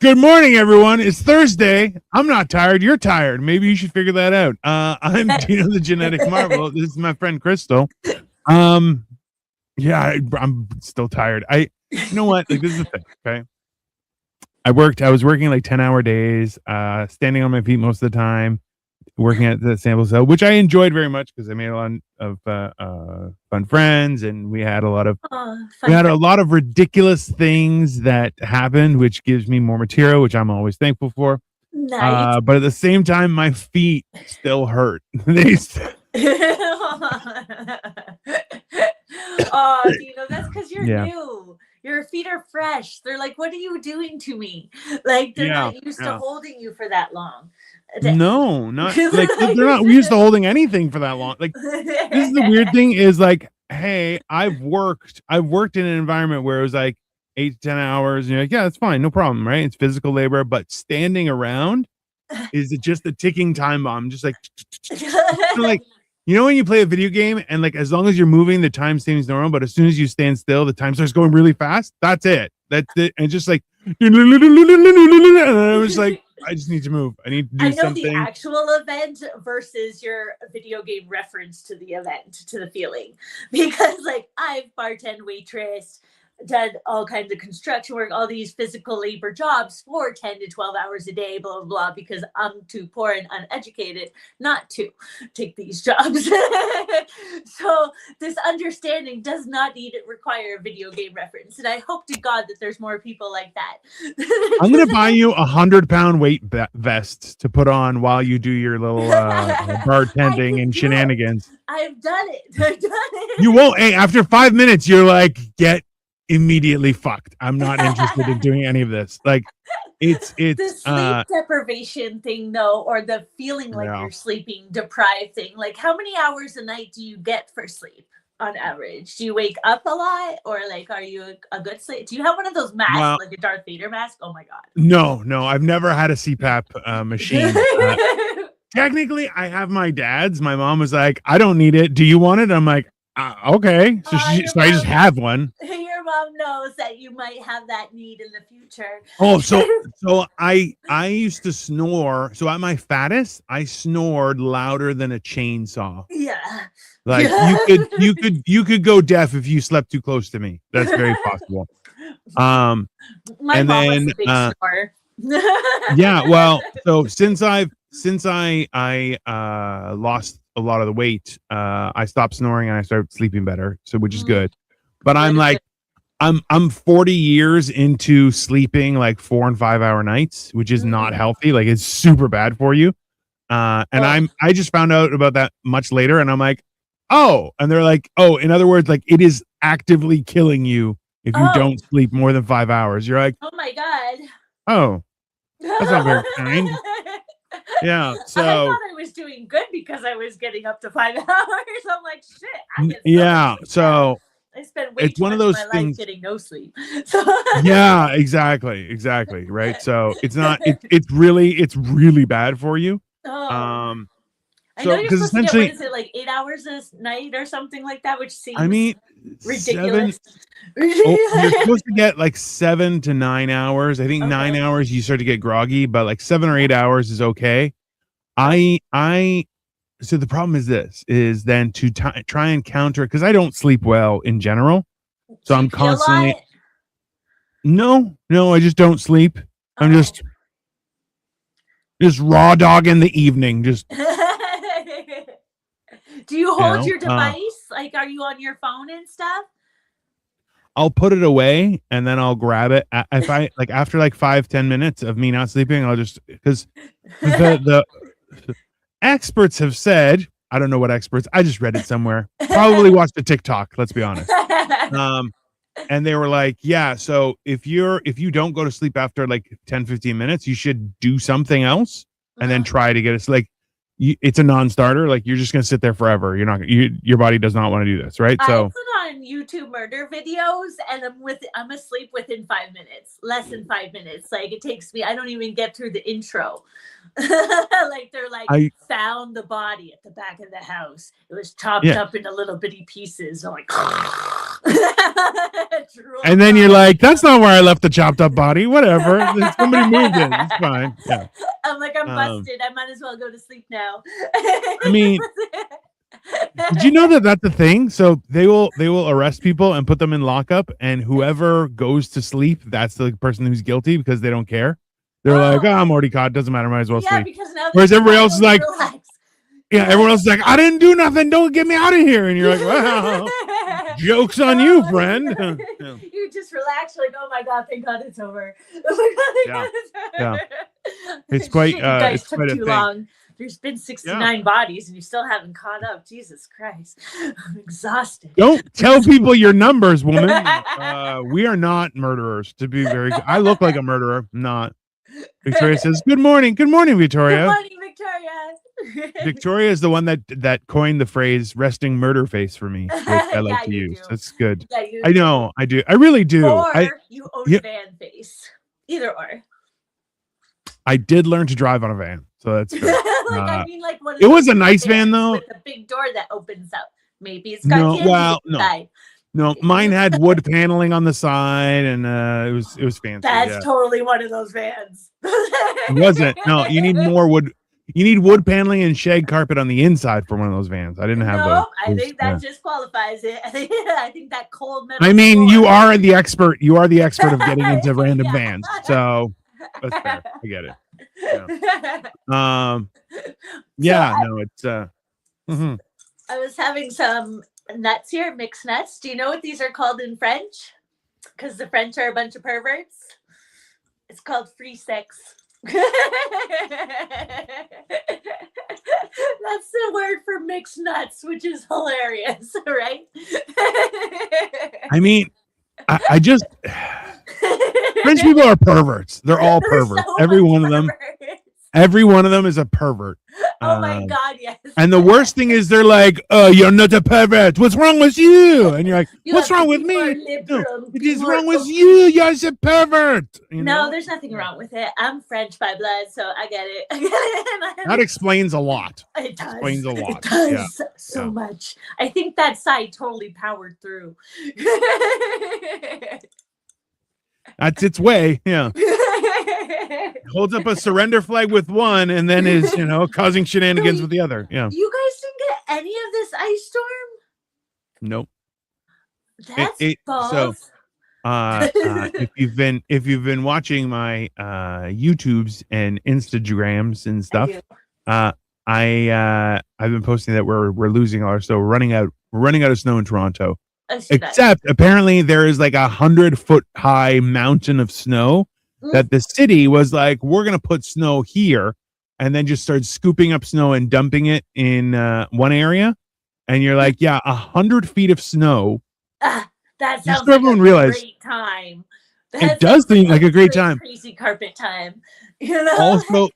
Good morning, everyone. It's Thursday. I'm not tired. You're tired. Maybe you should figure that out. I'm Dino, the genetic marvel. This is my friend Crystal. Yeah, I'm still tired. You know what? Like, this is the thing. Okay, I was working like 10-hour days, standing on my feet most of the time, working at the sample cell, which I enjoyed very much because I made a lot of fun friends, and we had a lot of ridiculous things that happened, which gives me more material, which I'm always thankful for. Nice. But at the same time, my feet still hurt. Oh, Dino, that's because you're Yeah. new. Your feet are fresh. They're like, what are you doing to me? Like, they're not used to holding you for that long. No, not like they're not used to holding anything for that long. Like, this is the weird thing is like, hey, I've worked in an environment where it was like 8 to 10 hours, and you're like, yeah, that's fine, no problem, right? It's physical labor, but standing around is just a ticking time bomb, just like like, you know, when you play a video game and like as long as you're moving, the time seems normal, but as soon as you stand still, the time starts going really fast. That's it. And just like, and I was like, I just need to move. I need to do something. The actual event versus your video game reference to the event, to the feeling. Because like I've bartend, waitress, done all kinds of construction work, all these physical labor jobs for 10 to 12 hours a day, blah, blah, blah, because I'm too poor and uneducated not to take these jobs. So this understanding does not require a video game reference. And I hope to God that there's more people like that. I'm going to buy you 100-pound weight vest to put on while you do your little bartending and shenanigans. I've done it. You won't. Hey, after 5 minutes, you're like, get immediately fucked. I'm not interested in doing any of this. Like, it's the sleep deprivation thing, though, or the feeling like you're sleeping deprived thing. Like, how many hours a night do you get for sleep on average? Do you wake up a lot, or like, are you a good sleep? Do you have one of those masks, like a Darth Vader mask? Oh my God. No, I've never had a CPAP machine. Technically, I have my dad's. My mom was like, I don't need it. Do you want it? I'm like, okay. So I just have one. Your mom knows that you might have that need in the future. Oh, so I used to snore. So at my fattest, I snored louder than a chainsaw. Yeah. Like you could go deaf if you slept too close to me. That's very possible. My and mom then was a big snorer. Yeah, well, so since I lost a lot of the weight, I stopped snoring and I started sleeping better, so which is good. But I'm like, I'm 40 years into sleeping like 4 and 5 hour nights, which is not healthy. Like, it's super bad for you. And I just found out about that much later, and I'm like, oh, and they're like, oh, in other words, like, it is actively killing you if you don't sleep more than 5 hours. You're like, oh my God. Oh, that's not very kind. Yeah, so I thought I was doing good because I was getting up to 5 hours. I'm like, shit. So I spent way too much of my life getting no sleep. So yeah, exactly, right. So it's not. It's really bad for you. I know you're supposed to get, what is it, like 8 hours a night or something like that, which seems ridiculous. You're supposed to get like 7 to 9 hours. I think 9 hours you start to get groggy, but like 7 or 8 hours is okay. So the problem is then to try and counter it, because I don't sleep well in general. So I'm constantly no, I just don't sleep. I'm just raw dog in the evening. Just do you hold your device? Like, are you on your phone and stuff? I'll put it away and then I'll grab it. If I like after like 5-10 minutes of me not sleeping, I'll just, because the experts have said, I don't know what experts, I just read it somewhere. Probably watched a TikTok, let's be honest. And they were like, yeah, so if you don't go to sleep after like 10-15 minutes, you should do something else and then try to get it. Like, it's a non-starter. Like, you're just gonna sit there forever. You're not. Your body does not want to do this, right? So I put on YouTube murder videos, and I'm asleep within 5 minutes, less than 5 minutes. Like, it takes me. I don't even get through the intro. Like, they're like, found the body at the back of the house. It was chopped up into little bitty pieces. I'm like, And then you're like, that's not where I left the chopped up body. Whatever. Somebody moved it. It's fine. Yeah. I'm like, I'm busted. I might as well go to sleep now. I mean, did you know that that's the thing? So they will arrest people and put them in lockup, and whoever goes to sleep, that's the person who's guilty because they don't care. They're like, oh, I'm already caught. Doesn't matter. Might as well sleep. Because now whereas everybody else is like, everyone else is like, I didn't do nothing. Don't get me out of here. And you're like, well, joke's on you, friend. You just relax. You're like, oh my God, thank God it's over. Oh my God, thank God it's over. It's quite, you guys it's took quite too long. There's been 69 bodies and you still haven't caught up. Jesus Christ. I'm exhausted. Don't tell people your numbers, woman. We are not murderers, to be very good. I look like a murderer. I'm not. Victoria says, good morning. Good morning, Victoria. Good morning, Victoria. Victoria is the one that coined the phrase resting murder face for me, which I like to use. That's good. Yeah, I know. I do. I really do. Or you own van face. Either or. I did learn to drive on a van. So that's good. I mean, like it was a nice van though. With a big door that opens up. Maybe it's got no, mine had wood paneling on the side, and it was fancy. That's totally one of those vans. It wasn't. No, you need more wood. You need wood paneling and shag carpet on the inside for one of those vans. I didn't have those. I think that just qualifies it. I think that cold metal. I mean, you are the expert. You are the expert of getting into random vans. So that's fair. I get it. It's I was having some nuts here, mixed nuts. Do you know what these are called in French? Because the French are a bunch of perverts. It's called free sex. That's the word for mixed nuts, which is hilarious, right? I mean, I just French people are perverts. They're all perverts. Every one of them. Every one of them is a pervert. Oh my God, yes. And the worst thing is they're like, "Oh, you're not a pervert. What's wrong with you?" And you're like, "What's wrong with me? No, it is wrong with you. You're a pervert." No, there's nothing wrong with it. I'm French by blood, so I get it. That explains a lot. It does. Explains a lot. It does so much. I think that side totally powered through. That's its way. Yeah. Holds up a surrender flag with one and then is, causing shenanigans with the other. Yeah. You guys didn't get any of this ice storm? Nope. That's balls. If you've been watching my YouTubes and Instagrams and stuff, I've been posting that we're losing our snow. We're running out of snow in Toronto. Except apparently there is like 100-foot high mountain of snow that the city was like, we're going to put snow here, and then just start scooping up snow and dumping it in one area. And you're like, 100 feet of snow. That sounds like a great time. It does seem like a great time. Crazy carpet time. Also,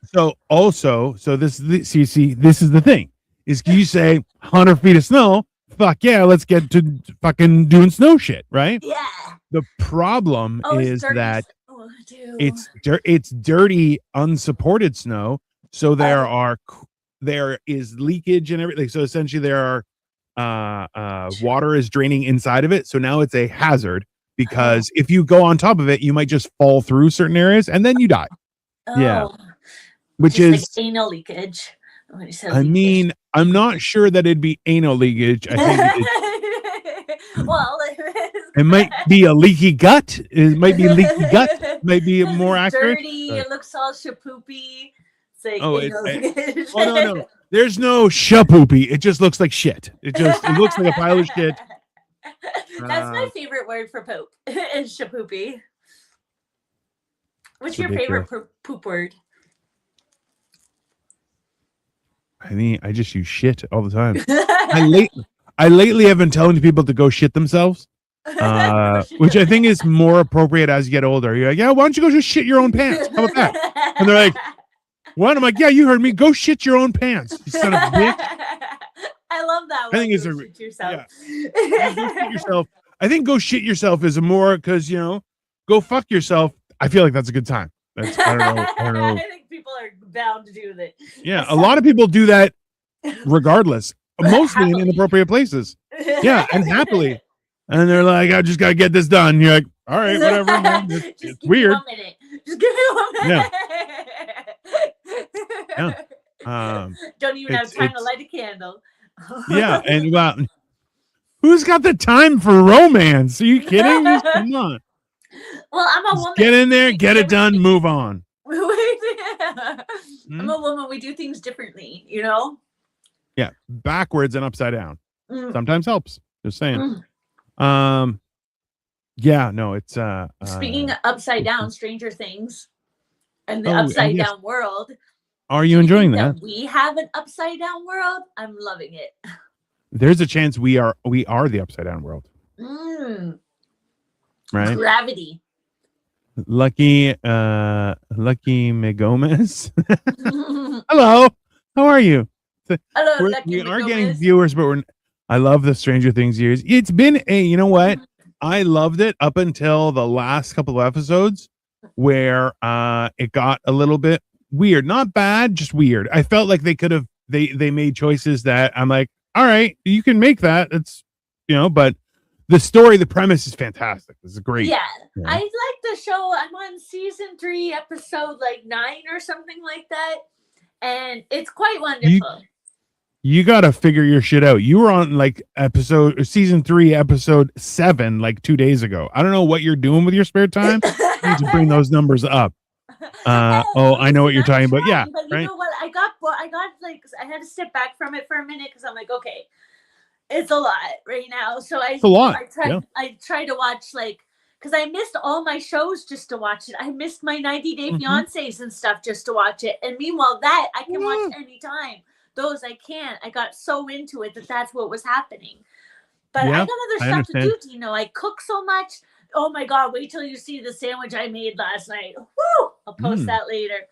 this is the thing. Is you say 100 feet of snow, fuck yeah, let's get to fucking doing snow shit, right? Yeah. The problem is that it's dirty, unsupported snow. So there is leakage and everything. So essentially there are water is draining inside of it. So now it's a hazard because if you go on top of it, you might just fall through certain areas and then you die. Yeah. Which is like anal leakage. I mean, I'm not sure that it'd be anal leakage. I think it might be a leaky gut. It might be leaky gut. Might be more accurate. Dirty. It looks all shapoopy. It's like no. There's no shapoopy. It just looks like shit. It looks like a pile of shit. That's my favorite word for poop. Is shapoopy. What's your favorite poop word? I mean, I just use shit all the time. I lately have been telling people to go shit themselves, which I think is more appropriate as you get older. You're like, yeah, why don't you go just shit your own pants? How about that? And they're like, what? I'm like, yeah, you heard me. Go shit your own pants, you son of a bitch. I love that one. I think it's shit yourself. Yeah. Go shit yourself. I think go shit yourself is a more because go fuck yourself. I feel like that's a good time. I don't know. I think people are bound to do that. Yeah, a lot of people do that regardless, mostly in inappropriate places. Yeah, and happily. And they're like, I just got to get this done. You're like, all right, whatever, man. It's Just give weird. me 1 minute. Just give me 1 minute. Yeah. Don't even have time to light a candle. Yeah, and well, who's got the time for romance? Are you kidding? Just come on. Well, I'm a Just woman. get in there, get it done, move on. I'm a woman. We do things differently, you know? Yeah, backwards and upside down. Sometimes helps. Just saying. Yeah, no, it's speaking of upside down, Stranger Things and the Oh, upside yes. down world. Are you enjoying that? We have an upside down world. I'm loving it. There's a chance we are the upside down world. Right? Gravity. Lucky Megomez. Hello. How are you? Hello, Lucky we are Megomez. getting viewers, but I love the Stranger Things years. It's been you know what? I loved it up until the last couple of episodes where it got a little bit weird. Not bad, just weird. I felt like they could have they made choices that I'm like, all right, you can make that. It's but the story, the premise is fantastic. It's great. Yeah. I like the show. I'm on season 3, episode 9 or something like that. And it's quite wonderful. You got to figure your shit out. You were on season 3, episode 7, 2 days ago. I don't know what you're doing with your spare time. You need to bring those numbers up. I know what you're talking about. Yeah. But you know what? I got I had to step back from it for a minute because I'm like, okay, it's a lot right now. So it's a lot. I tried to watch because I missed all my shows just to watch it. I missed my 90-day fiancés and stuff just to watch it. And meanwhile, that I can watch anytime. Those I can't. I got so into it that's what was happening. But I got other stuff to do, Dino. I cook so much. Oh my God, wait till you see the sandwich I made last night. Woo! I'll post that later.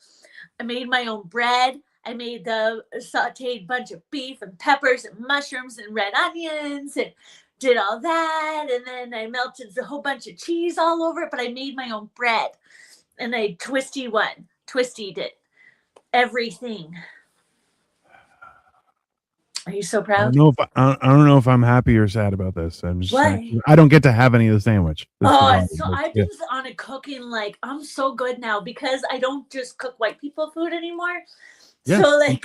I made my own bread. I made the sauteed bunch of beef and peppers and mushrooms and red onions and did all that. And then I melted a whole bunch of cheese all over it, but I made my own bread. And I twisted it. Everything. Are you so proud? I don't know if I'm happy or sad about this. I'm just I don't get to have any of the sandwich. I've been on a cooking I'm so good now because I don't just cook white people food anymore. Yeah. So I'm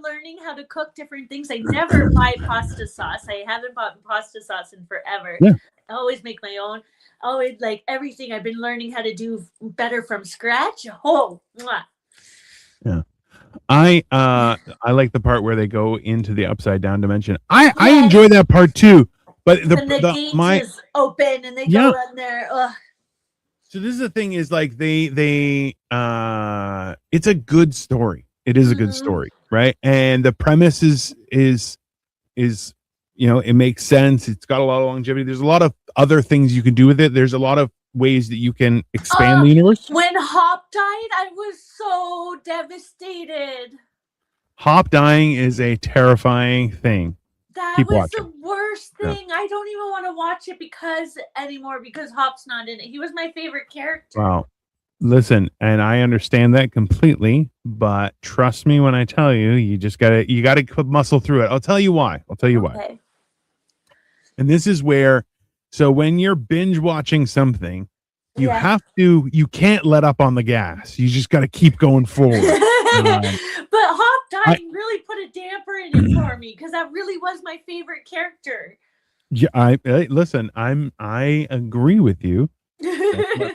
learning how to cook different things. I never buy pasta sauce. I haven't bought pasta sauce in forever. Yeah. I always make my own. Always everything I've been learning how to do better from scratch. Oh, mwah. Yeah. I like the part where they go into the upside down dimension. I enjoy that part too. But the gate is open and they go in there. Ugh. So this is the thing is they it's a good story. It is a good story, right? And the premise is it makes sense. It's got a lot of longevity. There's a lot of other things you can do with it. There's a lot of ways that you can expand the universe. When Hop died, I was so devastated. Hop dying is a terrifying thing. That was the worst thing. Yeah. I don't even want to watch it because Hop's not in it. He was my favorite character. Wow. Listen, and I understand that completely, but trust me when I tell you, you gotta put muscle through it. I'll tell you why. why. And this is where, so when you're binge watching something, you can't let up on the gas. You just got to keep going forward. But Hop dying really put a damper in it for me because that really was my favorite character. Yeah, I agree with you.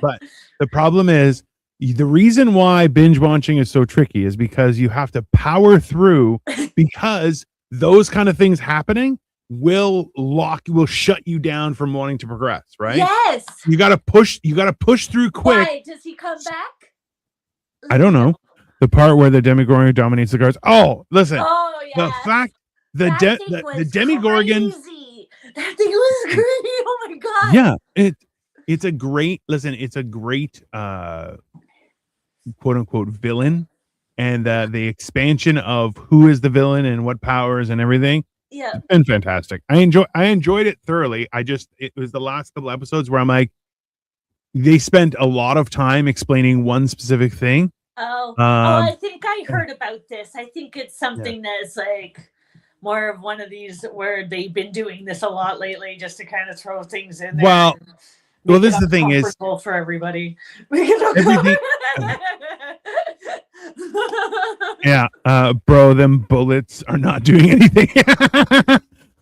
But the problem is the reason why binge watching is so tricky is because you have to power through because those kind of things happening will shut you down from wanting to progress, right? Yes. You got to push through quick. Why? Does he come back? I don't know. The part where the Demogorgon dominates the guards. Oh, listen. Oh, yeah. The fact the Demogorgon. Crazy. That thing was crazy. Oh my God. Yeah, it's a great quote unquote villain, and the expansion of who is the villain and what powers and everything. Yeah, it's been fantastic. I enjoyed it thoroughly. It was the last couple episodes where I'm like, they spent a lot of time explaining one specific thing. I think I heard about this. I think it's something that's more of one of these where they've been doing this a lot lately, just to kind of throw things in there. Well, Well, this is the thing is for everybody. everything. Yeah, bro, them bullets are not doing anything.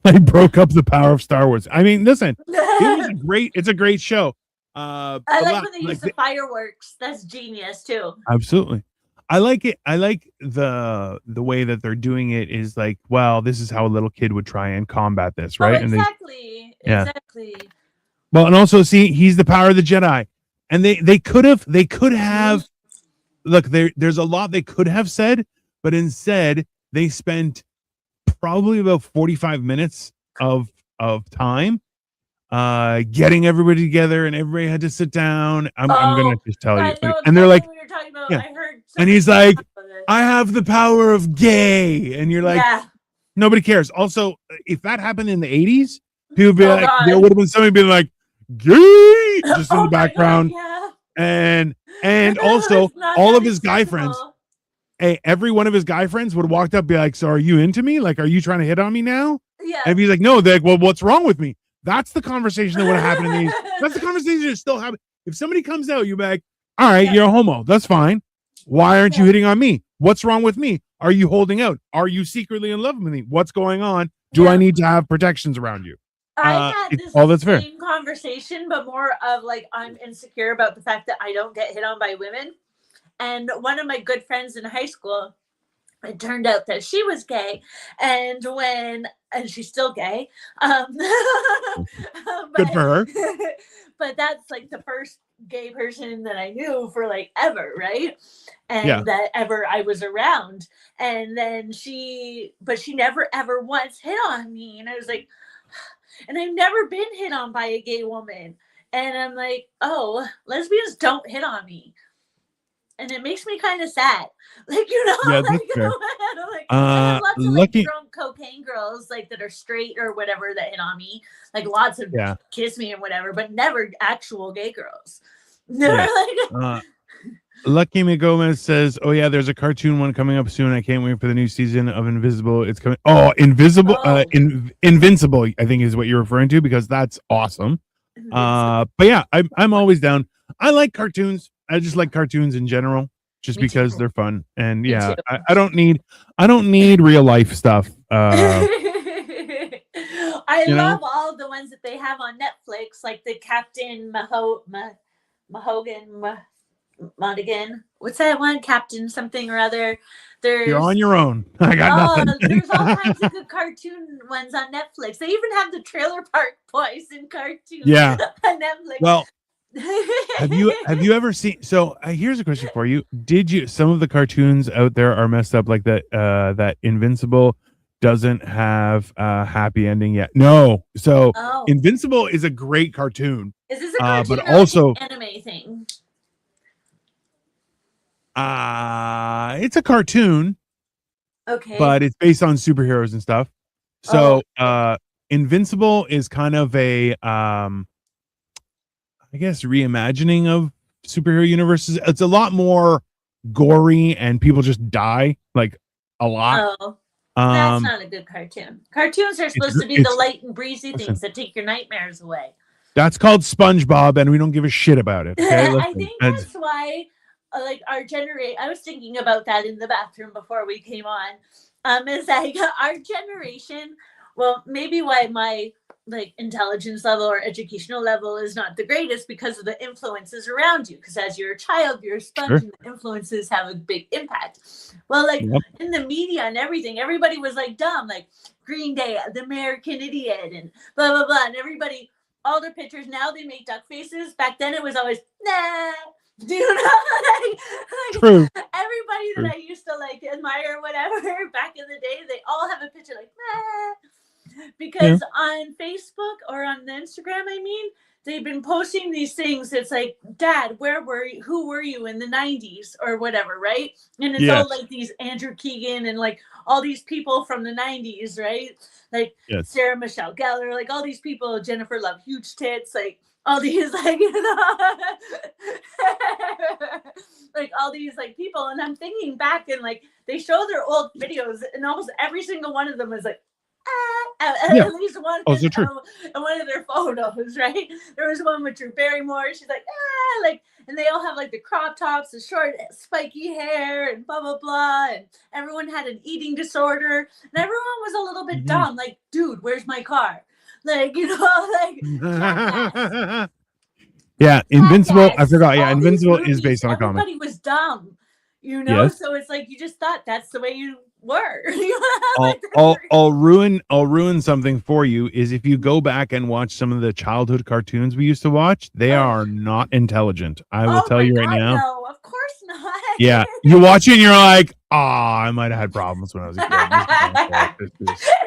I broke up the power of Star Wars. I mean, listen, it's a great show. I like when they use the fireworks. That's genius too. Absolutely. I like it. I like the way that they're doing it is like, well, this is how a little kid would try and combat this, right? Exactly. Exactly. Well, and also see, he's the power of the Jedi. And they could have look, there's a lot they could have said, but instead they spent probably about 45 minutes of time getting everybody together, and everybody had to sit down. I'm gonna just tell you. And they're like, I heard, and he's like, I have the power of gay, and you're like, nobody cares. Also, if that happened in the 80s, people would be like, there would have been somebody being like, gay, just in the background. And also all of his guy friends, every one of his guy friends would have walked up and be like, so are you into me? Like, are you trying to hit on me now? Yeah. And he's like, no. They're like, well, what's wrong with me? That's the conversation that would have happened in these. That's the conversation that still happens. If somebody comes out, you're like, all right, you're a homo. That's fine. Why aren't you hitting on me? What's wrong with me? Are you holding out? Are you secretly in love with me? What's going on? Do I need to have protections around you? I had this same conversation, but more of like, I'm insecure about the fact that I don't get hit on by women. And one of my good friends in high school, it turned out that she was gay, and she's still gay. Good for her. But that's like the first gay person that I knew for like ever, right? And that ever I was around. And then she never ever once hit on me, and I was like, and I've never been hit on by a gay woman, and I'm like, oh, lesbians don't hit on me. And it makes me kind of sad. Like, Yeah, that's fair. I have lots of like drunk cocaine girls like that are straight or whatever that hit on me. Like lots of kiss me and whatever, but never actual gay girls. Lucky McGomez says, oh yeah, there's a cartoon one coming up soon. I can't wait for the new season of Invisible. It's coming. Oh, Invincible, I think is what you're referring to, because that's awesome. But yeah, I'm always down. I like cartoons. I just like cartoons in general, just because they're fun. And I don't need real life stuff. I love all the ones that they have on Netflix, like the Captain Madigan. What's that one? Captain something or other. You're on your own. I got nothing. There's all kinds of good cartoon ones on Netflix. They even have the Trailer Park Boys in cartoons on Netflix. Well, have you ever seen, so here's a question for you. Did you, some of the cartoons out there are messed up like that, that Invincible doesn't have a happy ending yet? No. So Invincible is a great cartoon. Is this a cartoon but also an anime thing? It's a cartoon. Okay. But it's based on superheroes and stuff. So Invincible is kind of a I guess reimagining of superhero universes. It's a lot more gory and people just die like a lot. Oh, that's not a good cartoon. Cartoons are supposed to be the light and breezy things that take your nightmares away. That's called SpongeBob, and we don't give a shit about it. Okay? I think that's why, like, our generation, I was thinking about that in the bathroom before we came on. Is like our generation, well, maybe why my like intelligence level or educational level is not the greatest because of the influences around you. Because as you're a child, you're a sponge, and the influences have a big impact. Well, like in the media and everything, everybody was like dumb, like Green Day, the American Idiot, and blah blah blah, and everybody, all their pictures now they make duck faces. Back then it was always nah. Do you know, like True. Everybody that I used to like admire or whatever back in the day, they all have a picture like nah. Because on Facebook or on the Instagram, I mean, they've been posting these things. It's like, Dad, where were you? Who were you in the 90s or whatever, right? And it's all like these Andrew Keegan and like all these people from the 90s, right? Like Sarah Michelle Gellar, like all these people, Jennifer Love, huge tits, like all these like, you know, like all these like people. And I'm thinking back and like they show their old videos and almost every single one of them is like, Yeah. At least one Also true. in one of their photos, right? There was one with Drew Barrymore. She's like, like, and they all have like the crop tops, the short, spiky hair, and blah blah blah. And everyone had an eating disorder, and everyone was a little bit dumb. Like, dude, where's my car? Like, like, jackass. Yeah, Invincible. Jackass. I forgot. Yeah, All Invincible movies, is based on a comic. everybody was dumb, Yes. So it's like you just thought that's the way you were. I'll ruin something for you. Is if you go back and watch some of the childhood cartoons we used to watch, they are not intelligent. I will tell you right now. No, of course not. Yeah, you watch it and you're like, I might have had problems when I was a kid.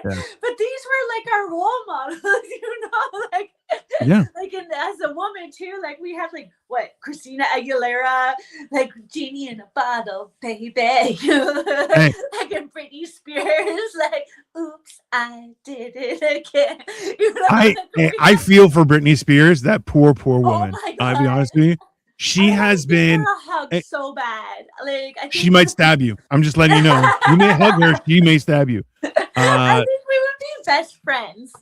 But these were like our role models, like yeah, like as a woman too, like we have like what Christina Aguilera, like Genie in a Bottle, baby, like in Britney Spears, like oops, I did it again. I feel for Britney Spears, that poor woman. Oh my God. I'll be honest with you. She has been so bad. Like she might stab you. I'm just letting you know. You may hug her. She may stab you. I think we would be best friends.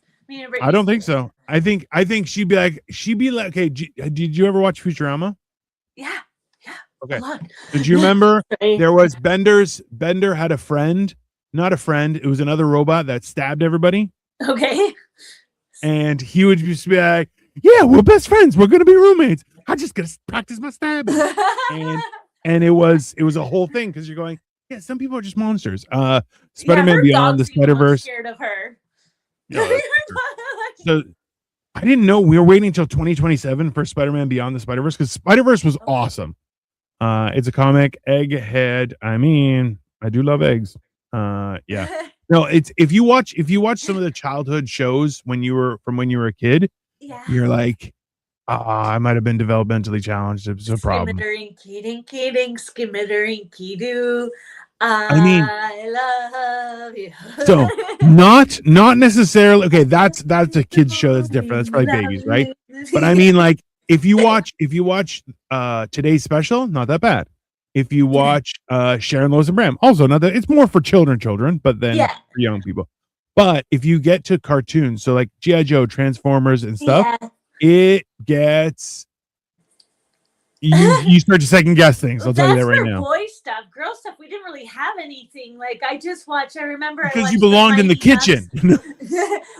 I don't think so. I think she'd be like. Okay. Did you ever watch Futurama? Yeah. Okay. Did you remember there was Bender had a friend, not a friend. It was another robot that stabbed everybody. Okay. And he would just be like, "Yeah, we're best friends. We're gonna be roommates. I just gotta practice my stabbing." and it was a whole thing because you're going, yeah, some people are just monsters. Spider-Man Beyond the Spider-Verse. Scared of her. No, so I didn't know we were waiting until 2027 for Spider-Man Beyond the Spider-Verse because Spider-Verse was awesome. It's a comic, Egghead. I mean, I do love eggs. Yeah. No, it's if you watch some of the childhood shows when you were a kid, you're like, I might have been developmentally challenged. It's a problem. Skimmerderinky-doo. I love you. So not necessarily. Okay, that's a kids show. That's different. That's probably babies, right? But I mean, like if you watch today's special, not that bad. If you watch Sharon, Lois, and Bram, also not that. It's more for children, but then for young people. But if you get to cartoons, so like G.I. Joe, Transformers, and stuff, it gets you start to second guess things. I'll tell you that right now. Boy stuff, girl stuff. We didn't really have anything. Like I just watched. I remember because you belonged in the kitchen.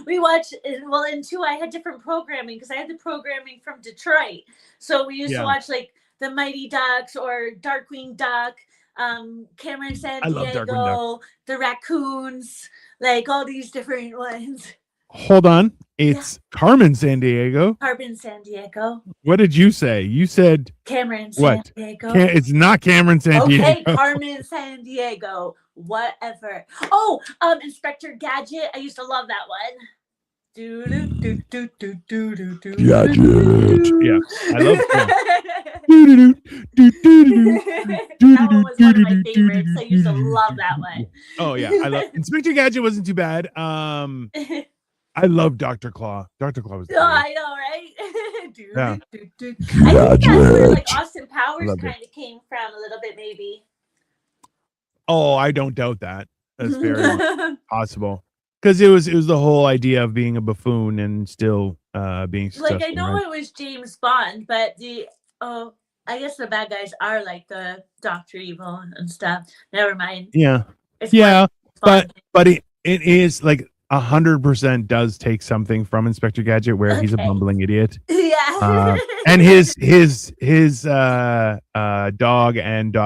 We watched. Well, in 2, I had different programming because I had the programming from Detroit. So we used to watch like the Mighty Ducks or Darkwing Duck, Cameron Sandiego, the Raccoons, like all these different ones. Hold on. It's Carmen Sandiego. Carmen Sandiego. What did you say? You said Cameron Sandiego. It's not Cameron Sandiego. Okay, Carmen Sandiego. Whatever. Oh, Inspector Gadget. I used to love that one. Gadget. Yeah, I love it. That one was one of my favorites. I used to love that one. Oh yeah, I love Inspector Gadget. Wasn't too bad. I love Dr. Claw. Dr. Claw was. I know, right? Yeah. I think that's where like Austin Powers kind of came from a little bit, maybe. Oh, I don't doubt that. That's very possible. Because it was the whole idea of being a buffoon and still being successful. Like I know it was James Bond, but I guess the bad guys are like the Dr. Evil and stuff. Never mind. Yeah. But it is like 100% does take something from Inspector Gadget where he's a bumbling idiot. Yeah. And his dog and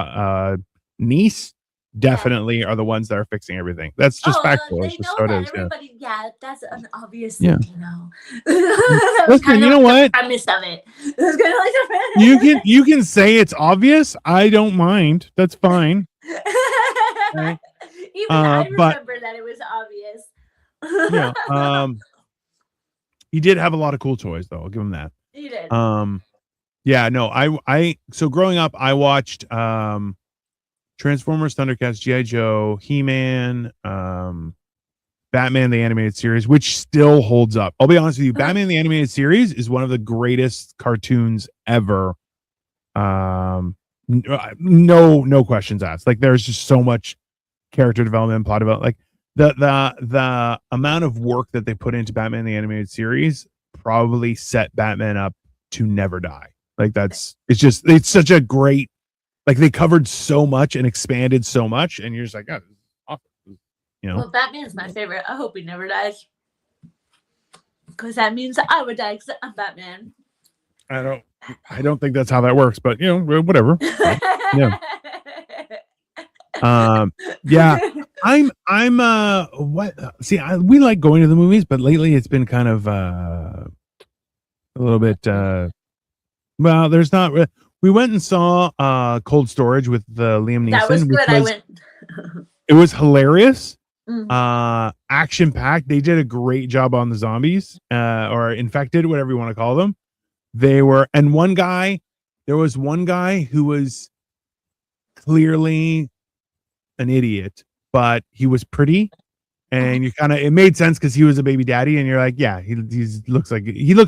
niece definitely are the ones that are fixing everything. That's just factual. It's just so it is. Yeah, that's an obvious thing, you know. Listen, you know what? I missed of it. Like you can say it's obvious. I don't mind. That's fine. Okay. Even I remember that it was obvious. Yeah. He did have a lot of cool toys though. I'll give him that. He did. Yeah, no, I so growing up I watched Transformers, Thundercats, G.I. Joe, He-Man, Batman the Animated Series, which still holds up. I'll be honest with you, Batman the Animated Series is one of the greatest cartoons ever. No questions asked. Like there's just so much character development, plot development. Like the amount of work that they put into Batman the animated series probably set Batman up to never die. Like it's such a great, like they covered so much and expanded so much, and you're just like, oh, this is awesome. Well, Batman's my favorite. I hope he never dies, because that means I would die because I'm Batman. I don't think that's how that works, but whatever. Yeah. Yeah. I'm what see we like going to the movies, but lately it's been kind of a little bit well, there's not we went and saw Cold Storage with Liam Neeson. That was good. I went. It was hilarious. Action packed. They did a great job on the zombies or infected, whatever you want to call them. There was one guy who was clearly an idiot, but he was pretty, and it made sense because he was a baby daddy, and you're like, yeah, he looks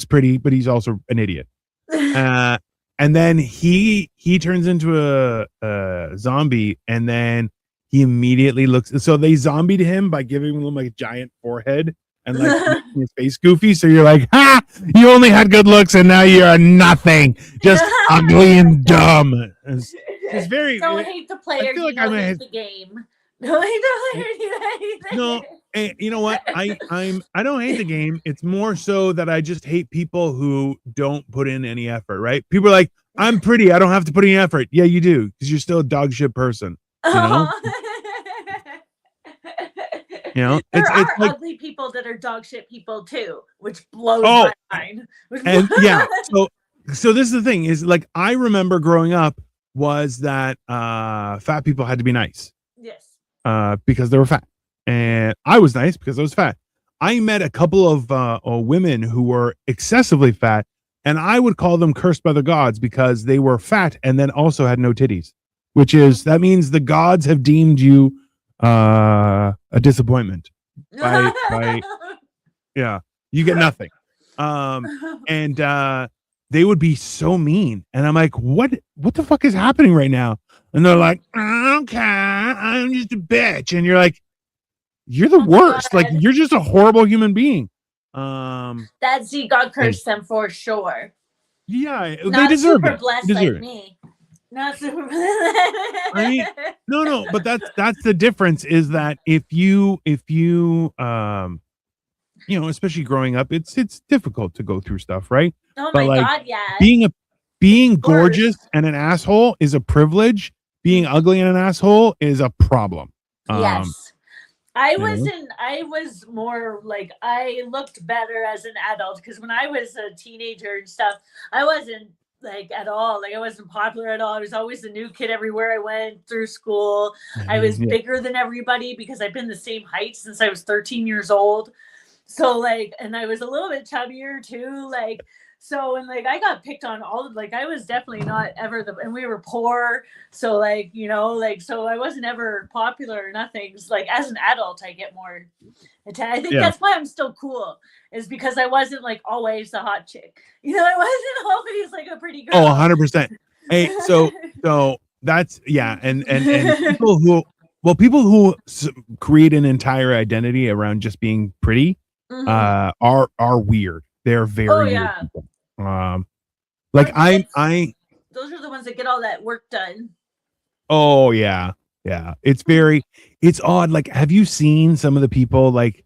pretty, but he's also an idiot. And then he turns into a zombie, and then he immediately looks. So they zombied him by giving him like a giant forehead and like making his face goofy. So you're like, ha! You only had good looks, and now you're nothing, just ugly and dumb. It's very. Don't hate the player. I feel like I'm hate the game. Don't hate the player. No, you know what? I don't hate the game. It's more so that I just hate people who don't put in any effort. Right? People are like, I'm pretty. I don't have to put any effort. Yeah, you do, because you're still a dog shit person. You know. There are like, ugly people that are dog shit people too, which blows my mind. And yeah, so this is the thing is, like, I remember growing up was that fat people had to be nice. Yes. Because they were fat, and I was nice because I was fat. I met a couple of women who were excessively fat, and I would call them cursed by the gods because they were fat and then also had no titties, that means the gods have deemed you a disappointment. Yeah, you get nothing. And they would be so mean, and I'm like, what the fuck is happening right now? And they're like, okay, I'm just a bitch, and you're like, you're the worst. Like, you're just a horrible human being. That Z God cursed them for sure. Yeah, they deserve it. Blessed like me. Not super. No, but that's the difference, is that if you especially growing up, it's difficult to go through stuff, right? Oh my God, yeah. Being gorgeous and an asshole is a privilege. Being ugly and an asshole is a problem. Yes. I was more like, I looked better as an adult, because when I was a teenager and stuff, I wasn't like at all, like I wasn't popular at all. I was always the new kid everywhere I went through school. I was bigger than everybody because I've been the same height since I was 13 years old. So like, and I was a little bit chubbier too, like, so, and like I got picked on I was definitely not ever and we were poor, so like, so I wasn't ever popular or nothing. It's like, as an adult I get more attention. I think that's why I'm still cool, is because I wasn't like always the hot chick. I wasn't always like a pretty girl. 100%. Hey, so that's and people who create an entire identity around just being pretty are weird. They're very weird people. Like I those are the ones that get all that work done. Oh yeah. It's odd. Like, have you seen some of the people, like,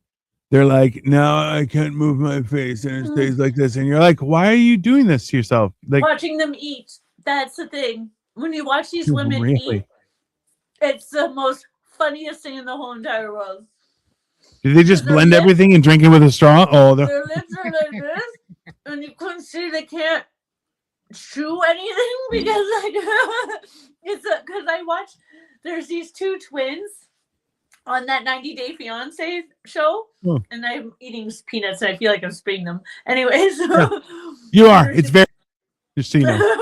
they're like, no, I can't move my face and it stays like this, and you're like, why are you doing this to yourself? Like, watching them eat. That's the thing. When you watch these women eat, it's the most funniest thing in the whole entire world. Do they just blend everything and drink it with a straw? Oh, their lips are like this, and you couldn't see they can't chew anything because like because I watched. There's these two twins on that 90 Day Fiance show, and I'm eating peanuts, and I feel like I'm spitting them. Anyways, you are. It's very. Just so you know.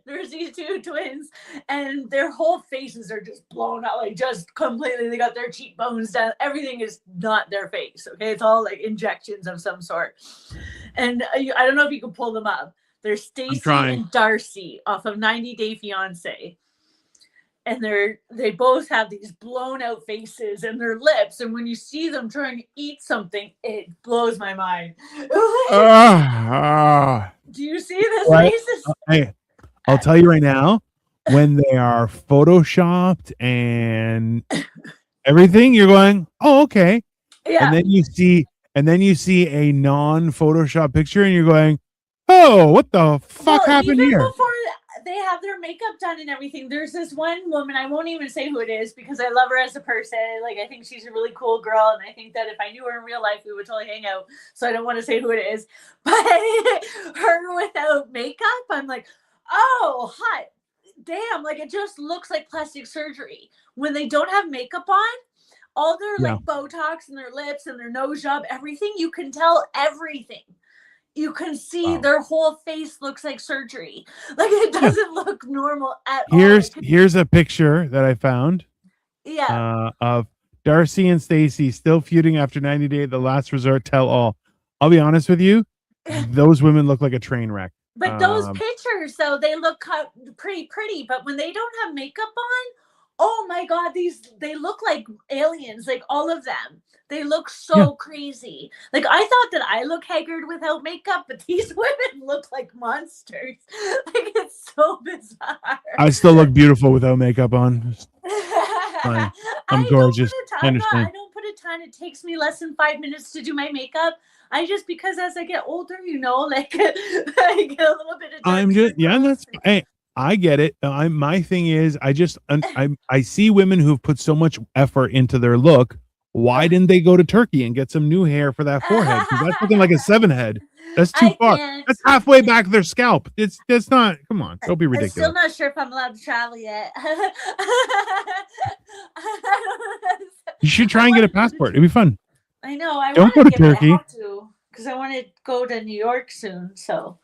There's these two twins, and their whole faces are just blown out, like just completely. They got their cheekbones down. Everything is not their face. Okay, it's all like injections of some sort. And I don't know if you can pull them up. There's Stacy and Darcy off of 90 Day Fiance. and they both have these blown out faces and their lips, and when you see them trying to eat something, it blows my mind. Do you see those faces? Hey, I'll tell you right now, when they are photoshopped and everything, you're going, oh, okay. Yeah. And then you see a non-Photoshop picture and you're going, oh, what the fuck happened even here? Before they have their makeup done and everything, there's this one woman, I won't even say who it is because I love her as a person. Like, I think she's a really cool girl, and I think that if I knew her in real life, we would totally hang out. So I don't want to say who it is. But her without makeup, I'm like, oh, hot damn. Like, it just looks like plastic surgery. When they don't have makeup on, all their like Botox and their lips and their nose job, everything, you can tell everything. You can see their whole face looks like surgery. Like, it doesn't look normal at all. Here's a picture that I found. Yeah. Of Darcy and Stacy still feuding after 90 Day, the last resort tell all. I'll be honest with you, those women look like a train wreck. But those pictures, though, they look pretty. But when they don't have makeup on, oh my God, they look like aliens, like all of them. They look so crazy. Like, I thought that I look haggard without makeup, but these women look like monsters. Like, it's so bizarre. I still look beautiful without makeup on. I'm gorgeous. I don't put a ton. It takes me less than 5 minutes to do my makeup. Because as I get older, like I get a little bit of hey, I get it. My thing is, I see women who've put so much effort into their look. Why didn't they go to Turkey and get some new hair for that forehead? Because that's looking like a 7 head. That's too far. That's halfway back their scalp. That's not. Come on, don't be ridiculous. I'm still not sure if I'm allowed to travel yet. You should try and get a passport. It'd be fun. I know. I don't go to Turkey because I want to go to New York soon. So.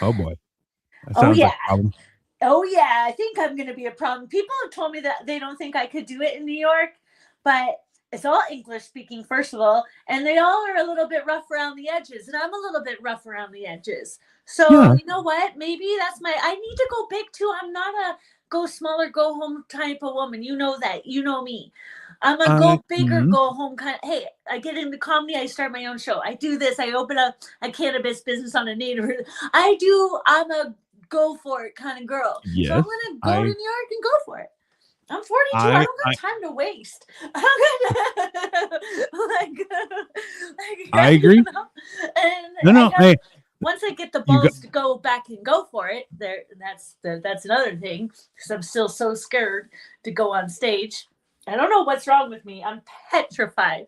Oh boy. Like a problem. Oh yeah, I think I'm going to be a problem. People have told me that they don't think I could do it in New York, but it's all English speaking, first of all, and they all are a little bit rough around the edges, and I'm a little bit rough around the edges. So you know what? Maybe I need to go big too. I'm not a go smaller, go home type of woman. You know that. You know me. I'm a go bigger, go home kind of. Hey, I get into comedy. I start my own show. I do this. I open up a cannabis business on a neighborhood. I'm a go for it kind of girl. Yes, so I'm gonna go to New York and go for it. I'm 42. I don't got time to waste. I agree. And once I get the balls to go back and go for it, that's another thing, because I'm still so scared to go on stage. I don't know what's wrong with me. I'm petrified.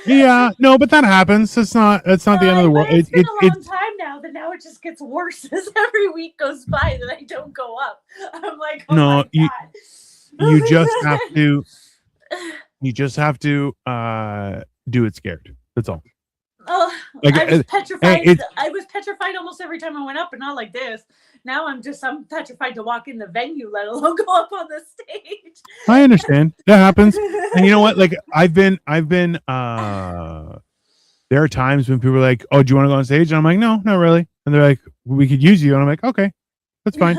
Yeah, no, but that happens. That's not the end of the world. It's been a long time now, but now it just gets worse as every week goes by that I don't go up. I'm like, oh my God. You just have to do it scared. That's all. Oh, I was petrified. I was petrified almost every time I went up, but not like this. Now I'm petrified to walk in the venue, let alone go up on the stage. I understand. That happens. And you know what? Like, I've been there are times when people are like, oh, do you want to go on stage? And I'm like, no, not really. And they're like, we could use you. And I'm like, okay, that's fine.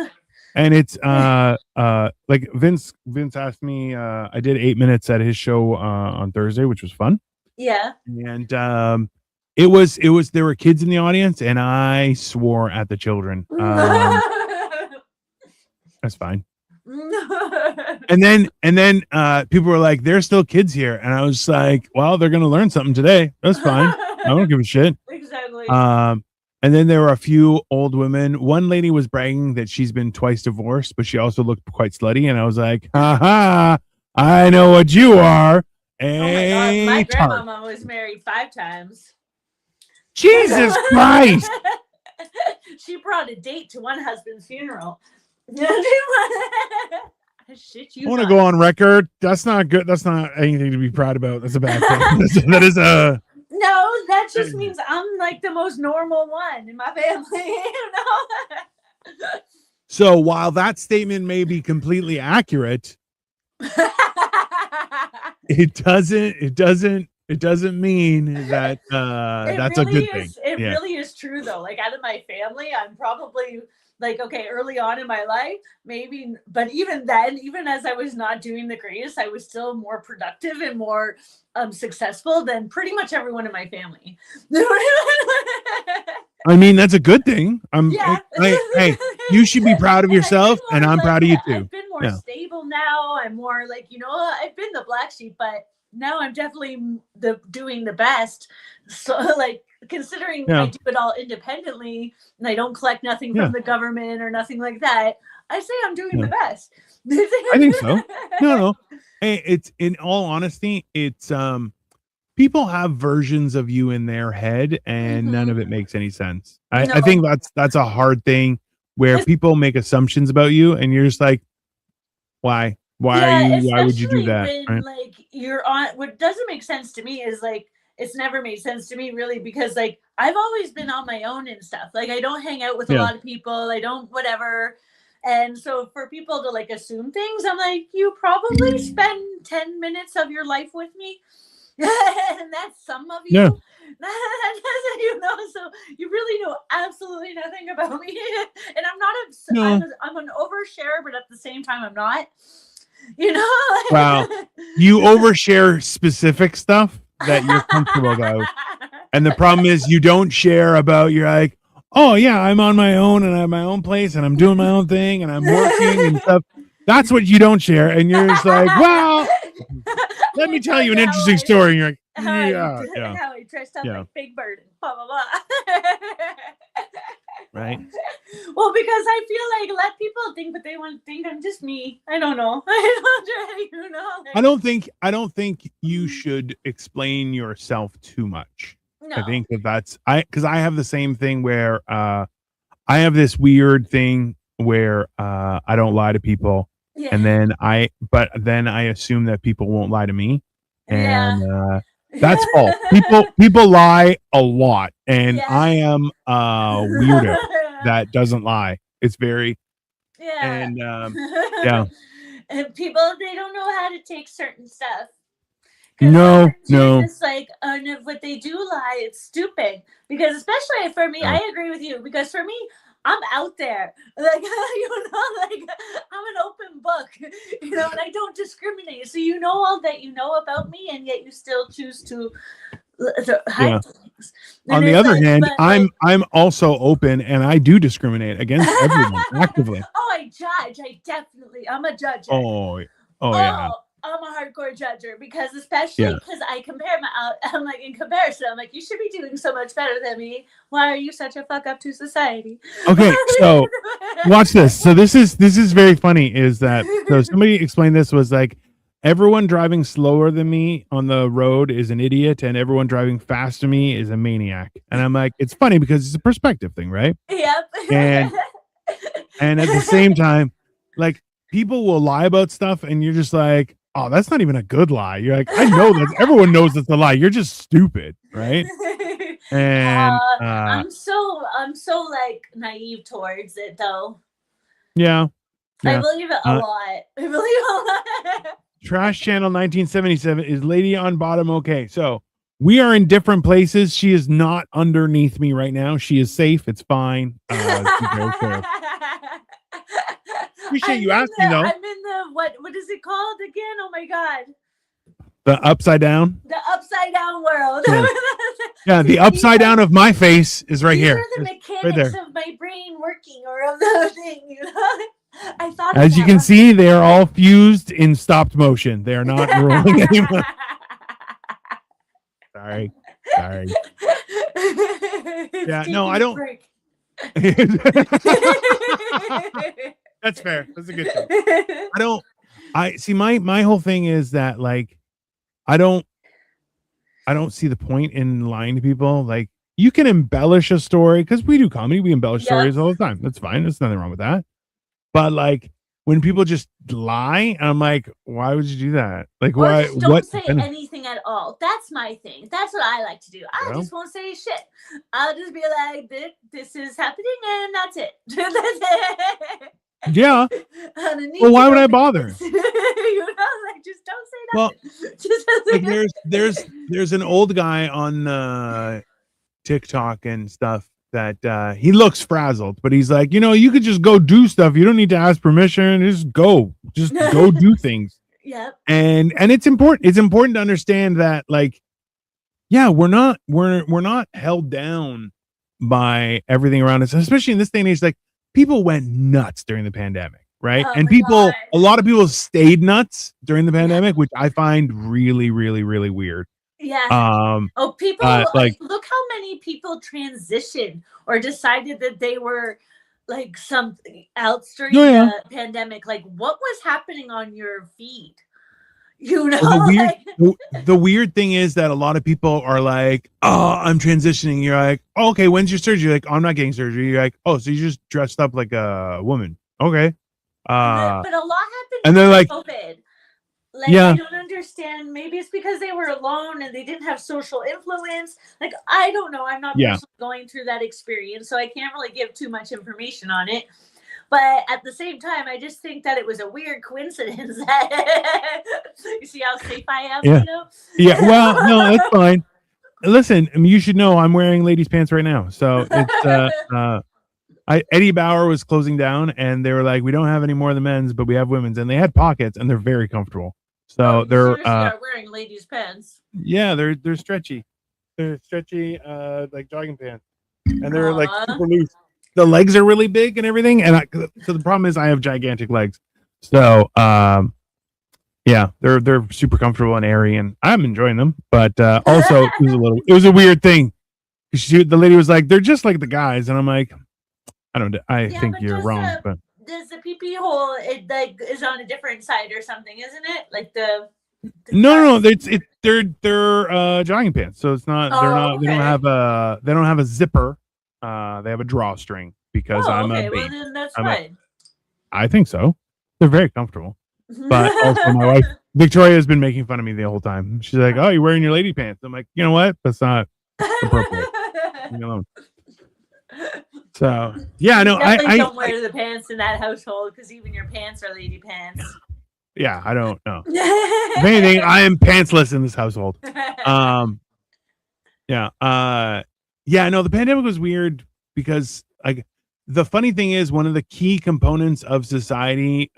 And it's like Vince asked me, I did 8 minutes at his show on Thursday, which was fun. Yeah. And it was there were kids in the audience, and I swore at the children. That's fine. And then people were like, there's still kids here, and I was like, well, they're gonna learn something today. That's fine. I don't give a shit. Exactly. And then there were a few old women. One lady was bragging that she's been twice divorced, but she also looked quite slutty, and I was like, haha, I know what you are. Oh my God, my grandmama was married 5 times. Jesus Christ. She brought a date to one husband's funeral. Shit, I want to go on record. That's not good. That's not anything to be proud about. That's a bad thing. That is a... No, that just means I'm like the most normal one in my family. You know? So while that statement may be completely accurate, it doesn't It doesn't mean that It that's a really good thing. is. It Yeah. really is true though. Like out of my family, I'm probably like, okay, early on in my life, maybe, but even then, even as I was not doing the greatest, I was still more productive and more successful than pretty much everyone in my family. I mean, that's a good thing. Yeah. Hey, you should be proud of yourself, and I'm proud of you too. I've been more Yeah. stable now. I'm more like, I've been the black sheep, but now I'm definitely doing the best. So like considering I Yeah. do it all independently and I don't collect nothing Yeah. from the government or nothing like that, I say I'm doing Yeah. the best. I think so. No. Hey, it's in all honesty, it's people have versions of you in their head and none of it makes any sense. No, I think that's a hard thing where people make assumptions about you and you're just like, why? yeah, Why would you do especially that? when Right? like you're on what doesn't make sense to me is like it's never made sense to me really because like I've always been on my own and stuff. Like I don't hang out with a Yeah. lot of people. I don't whatever. And so for people to like assume things, I'm like, you probably spend 10 minutes of your life with me. And that's some of Yeah. you. So you really know absolutely nothing about me. And I'm not No. I'm an oversharer, but at the same time I'm not. Wow. You overshare specific stuff that you're comfortable about. And the problem is you don't share about you're like, oh yeah, I'm on my own and I have my own place and I'm doing my own thing and I'm working and stuff. That's what you don't share. And you're just like, well, let me tell you an interesting story. And you're like, yeah. How I dressed up Yeah. like Big Bird and blah blah blah. Right. Well, because I feel like let people think what they want to think. I'm just me. I don't know. I don't think you should explain yourself too much. No. I think that's because I have the same thing where I have this weird thing where I don't lie to people, Yeah. and then I assume that people won't lie to me, and that's false. People lie a lot, and I am a weirdo that doesn't lie. It's very and yeah. And people they don't know how to take certain stuff. No. Just like and what they do lie, it's stupid. Because especially for me, I agree with you. Because for me, I'm out there, like like I'm an open book, and I don't discriminate. So you know all that you know about me, and yet you still choose to hide things. On the other hand, I'm also open, and I do discriminate against everyone actively. Oh, I judge. I'm a judger. Oh yeah. I'm a hardcore judger because especially because I compare I'm like in comparison, I'm like, you should be doing so much better than me. Why are you such a fuck up to society? Okay, so watch this. So this is very funny. Is that so? Somebody explained this was like everyone driving slower than me on the road is an idiot, and everyone driving faster than me is a maniac. And I'm like, it's funny because it's a perspective thing, right? Yep. And at the same time, like people will lie about stuff, and you're just like, oh, that's not even a good lie. You're like, I know that everyone knows it's a lie. You're just stupid, right? And I'm so like naive towards it though. Yeah. I believe it a lot. I believe a lot. Trash Channel 1977 is Lady on Bottom okay? So we are in different places. She is not underneath me right now. She is safe. It's fine. Appreciate you asking though. I'm in the what is it called again? Oh my god. The upside down? The upside down world. Yeah, the upside down of my face is right here. These are the mechanics of my brain working or of the thing, I thought as you can see, they are all fused in stopped motion. They are not rolling anymore. Sorry. Yeah, no, I don't. That's fair. That's a good thing. I see my whole thing is that like I don't see the point in lying to people. Like you can embellish a story because we do comedy, we embellish stories all the time. That's fine. There's nothing wrong with that. But like when people just lie, I'm like, why would you do that? Like why? Just don't say anything at all. That's my thing. That's what I like to do. I just won't say shit. I'll just be like, this is happening, and that's it. That's it. Yeah. On a need Well, to why would know I bother? basis. Like, just don't say Well, nothing. Just like there's an old guy on TikTok and stuff that he looks frazzled, but he's like, you could just go do stuff. You don't need to ask permission. Just go do things. Yep. And it's important. It's important to understand that, like, yeah, we're not held down by everything around us, especially in this day and age. Like, people went nuts during the pandemic, right? Oh And my God. a lot of people stayed nuts during the pandemic, which I find really, really, really weird. Yeah. People Like, look how many people transitioned or decided that they were like something else during the pandemic. Like, what was happening on your feed? The weird thing is that a lot of people are like, "Oh, I'm transitioning." You're like, oh, "Okay, when's your surgery?" You're like, oh, "I'm not getting surgery." You're like, "Oh, so you just dressed up like a woman?" Okay. But a lot happened and they're like, COVID. Like, yeah, I don't understand. Maybe it's because they were alone and they didn't have social influence. Like, I don't know. I'm not personally going through that experience, so I can't really give too much information on it. But at the same time, I just think that it was a weird coincidence. You see how safe I am? Yeah. Yeah. Well, no, that's fine. Listen, I mean, you should know I'm wearing ladies' pants right now. So it's Eddie Bauer was closing down, and they were like, "We don't have any more of the men's, but we have women's," and they had pockets, and they're very comfortable. So they're are wearing ladies' pants. Yeah, they're stretchy. They're stretchy, like jogging pants, and they're like super loose. The legs are really big and everything, and so the problem is I have gigantic legs. So yeah, they're super comfortable and airy, and I'm enjoying them. But also, it was a weird thing. The lady was like, "They're just like the guys," and I'm like, I think you're wrong. But does the pee hole is on a different side or something, isn't it? Like the no, they're jogging pants, so it's not. They're not. Okay. They don't have a zipper. They have a drawstring because I'm a baby. Well, then that's fine. I think so. They're very comfortable. But also, my wife Victoria has been making fun of me the whole time. She's like, "Oh, you're wearing your lady pants." I'm like, "You know what? That's not appropriate." Leave me alone. So yeah, no, I don't wear the pants in that household because even your pants are lady pants. Yeah, I don't know. If anything, I am pantsless in this household. Yeah. No, the pandemic was weird because, like, the funny thing is one of the key components of society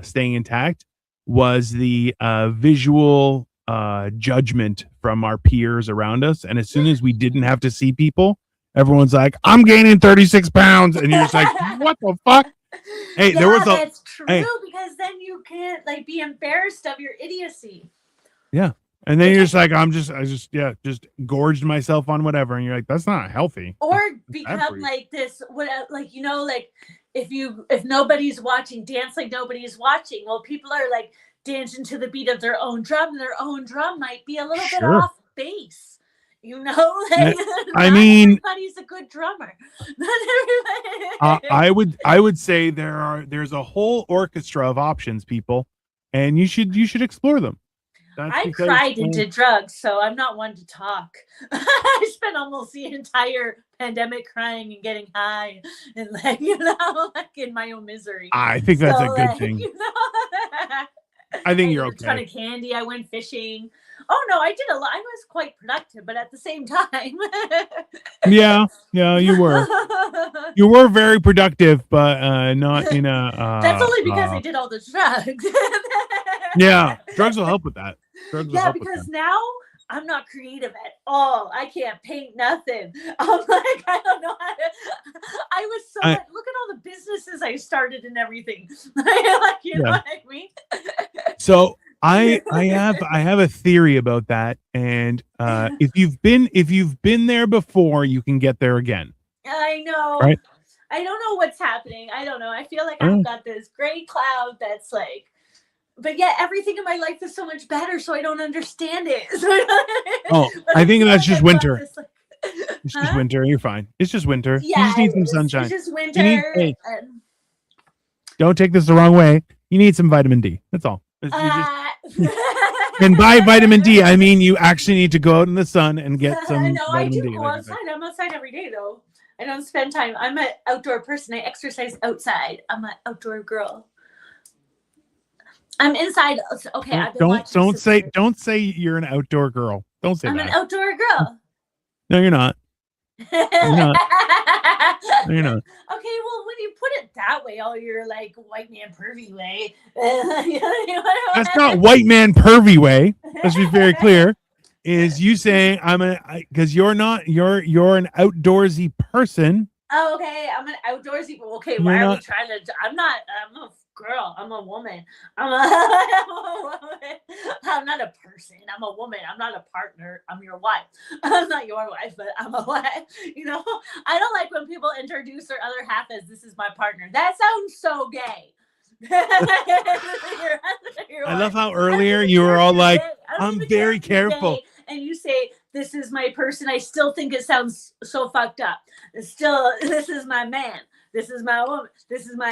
staying intact was the visual judgment from our peers around us. And as soon as we didn't have to see people, everyone's like, "I'm gaining 36 pounds." And you're just like, "What the fuck?" Hey, that's true, because then you can't like be embarrassed of your idiocy. Yeah. And then you're just like, I just gorged myself on whatever. And you're like, that's not healthy. Or become like this, like, if nobody's watching, dance like nobody's watching. Well, people are like dancing to the beat of their own drum, and their own drum might be a little bit off base. Like, I mean, everybody's a good drummer. I would say there's a whole orchestra of options, people, and you should explore them. I cried and did drugs, so I'm not one to talk. I spent almost the entire pandemic crying and getting high and like in my own misery. I think that's a good thing. I think you're okay. A ton of candy. I went fishing. Oh no, I did a lot. I was quite productive, but at the same time. yeah, you were. You were very productive, but not in a. That's only because I did all the drugs. Yeah, drugs will help with that. Because now I'm not creative at all. I can't paint nothing. I'm like, I don't know how to. I was so look at all the businesses I started and everything. Like, you know what I mean? So I have a theory about that, and if you've been there before, you can get there again. I know. Right? I don't know what's happening. I don't know. I feel like I've got this gray cloud that's like. But yet everything in my life is so much better, so I don't understand it. I think that's just winter. It's just winter. You're fine. It's just winter. Yeah, you just need some sunshine. It's just winter. Don't take this the wrong way. You need some vitamin D. That's all. And by vitamin D, I mean you actually need to go out in the sun and get some No, I vitamin do D. go outside. I'm outside every day, though. I don't spend time. I'm an outdoor person. I exercise outside. I'm an outdoor girl. I'm inside. Okay, I've been watching. Don't say you're an outdoor girl. Don't say I'm that. an outdoor girl. No, you're not. You're not. No, you're not. Okay, well, when you put it that way, you're like white man pervy way. That's not white man pervy way. Let's be very clear. Is you saying because you're not you're an outdoorsy person. Oh, okay, I'm an outdoorsy. Okay, why are we trying to? I'm a girl. I'm a woman. I'm a woman. I'm not a person. I'm a woman. I'm not a partner. I'm your wife. I'm not your wife, but I'm a wife. I don't like when people introduce their other half as this is my partner. That sounds so gay. I love how earlier you were all like, I'm very careful. And you say, this is my person. I still think it sounds so fucked up. Still, this is my man. This is my woman. This is my,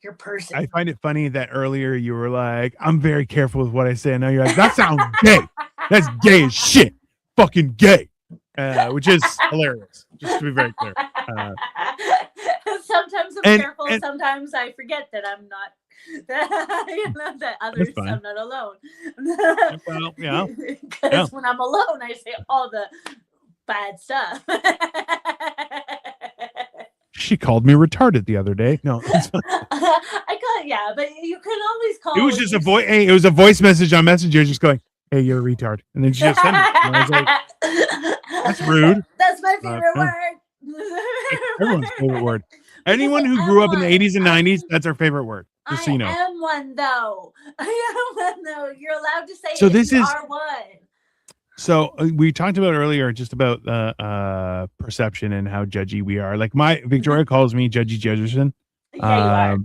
your person. I find it funny that earlier you were like, I'm very careful with what I say. And now you're like, that sounds gay. That's gay as shit. Fucking gay. Which is hilarious. Just to be very clear. Sometimes I'm careful. Sometimes I forget that I'm not. That others, I'm not alone. Well, yeah. Because when I'm alone, I say all the bad stuff. She called me retarded the other day. No, I call but you can always call. It was just a voice. Hey, it was a voice message on Messenger, just going, "Hey, you're a retard," and then she just sent it. And I was like, that's rude. That's my favorite word. Everyone's favorite word. Anyone who grew up in the 80s and 90s, that's our favorite word. Just so you know. I am one though. You're allowed to say so it. This you is are one. So we talked about earlier just about perception and how judgy we are. Like Victoria calls me Judgy Judgerson. Yeah, you are.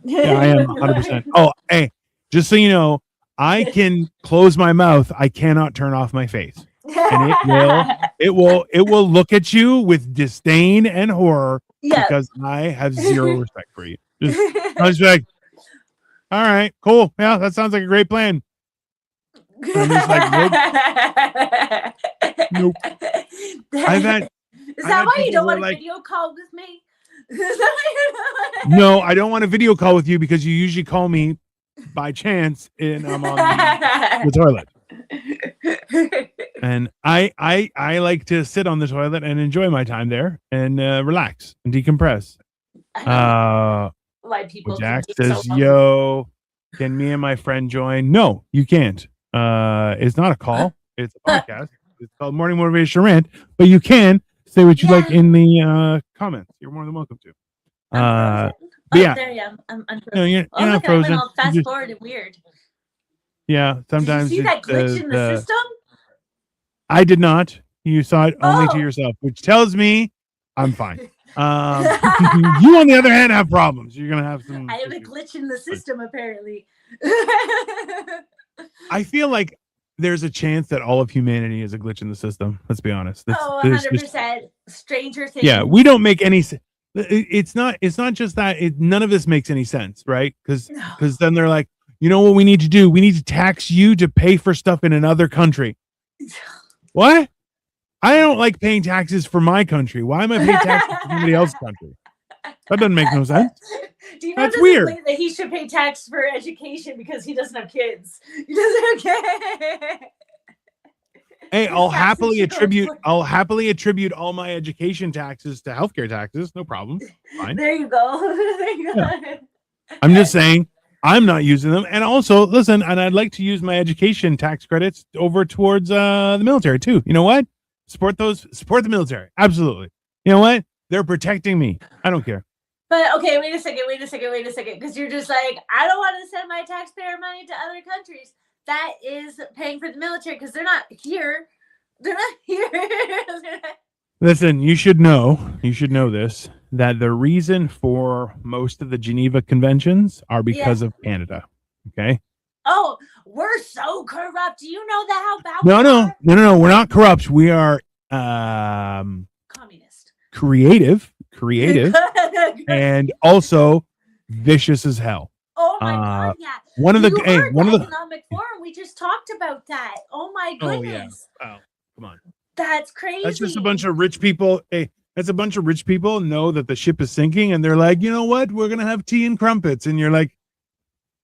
Yeah, I am 100%. Oh, hey, just so you know, I can close my mouth. I cannot turn off my face. And it will look at you with disdain and horror because I have zero respect for you. I was like, all right, cool. Yeah, that sounds like a great plan. I'm just like, nope. Is that why you don't want a video call with me? No, I don't want a video call with you because you usually call me by chance and I'm on the toilet. And I like to sit on the toilet and enjoy my time there and relax and decompress. Why people Jack says, yo, can me and my friend join? No, you can't. It's not a call. It's a podcast. It's called Morning Motivational Rant, but you can say what you like in the comments. You're more than welcome to. But yeah, there you are. I'm unfrozen. No, you're not frozen. I went all fast forward and weird. Yeah, sometimes did you see that glitch in the system? I did not. You saw it only to yourself, which tells me I'm fine. You, on the other hand, have problems. You're gonna have some. I have a glitch in the system, apparently. I feel like there's a chance that all of humanity is a glitch in the system. Let's be honest. 100%. Stranger Things. Yeah, we don't make any. It's not just that. None of this makes any sense, right? Because then they're like, you know what we need to do? We need to tax you to pay for stuff in another country. What? I don't like paying taxes for my country. Why am I paying taxes for somebody else's country? That doesn't make no sense. Do you know that's weird that he should pay tax for education because he doesn't have kids? He doesn't have kids. Hey, I'll happily attribute all my education taxes to healthcare taxes. No problem. Fine. There you go. Yeah. I'm just saying I'm not using them. And also, listen, and I'd like to use my education tax credits over towards the military too. You know what? Support the military. Absolutely. You know what? They're protecting me. I don't care. But okay, wait a second. Because you're just like, I don't want to send my taxpayer money to other countries. That is paying for the military because they're not here. They're not here. Listen, you should know this, that the reason for most of the Geneva Conventions are because of Canada. Okay. Oh, we're so corrupt. Do you know that how bad No. We're not corrupt. We are communist. Creative, and also vicious as hell. Oh my God, yeah. One of the economic forum. We just talked about that. Oh my goodness. Oh yeah. Oh, come on. That's crazy. That's just a bunch of rich people. Hey, that's a bunch of rich people know that the ship is sinking, and they're like, you know what? We're gonna have tea and crumpets, and you're like,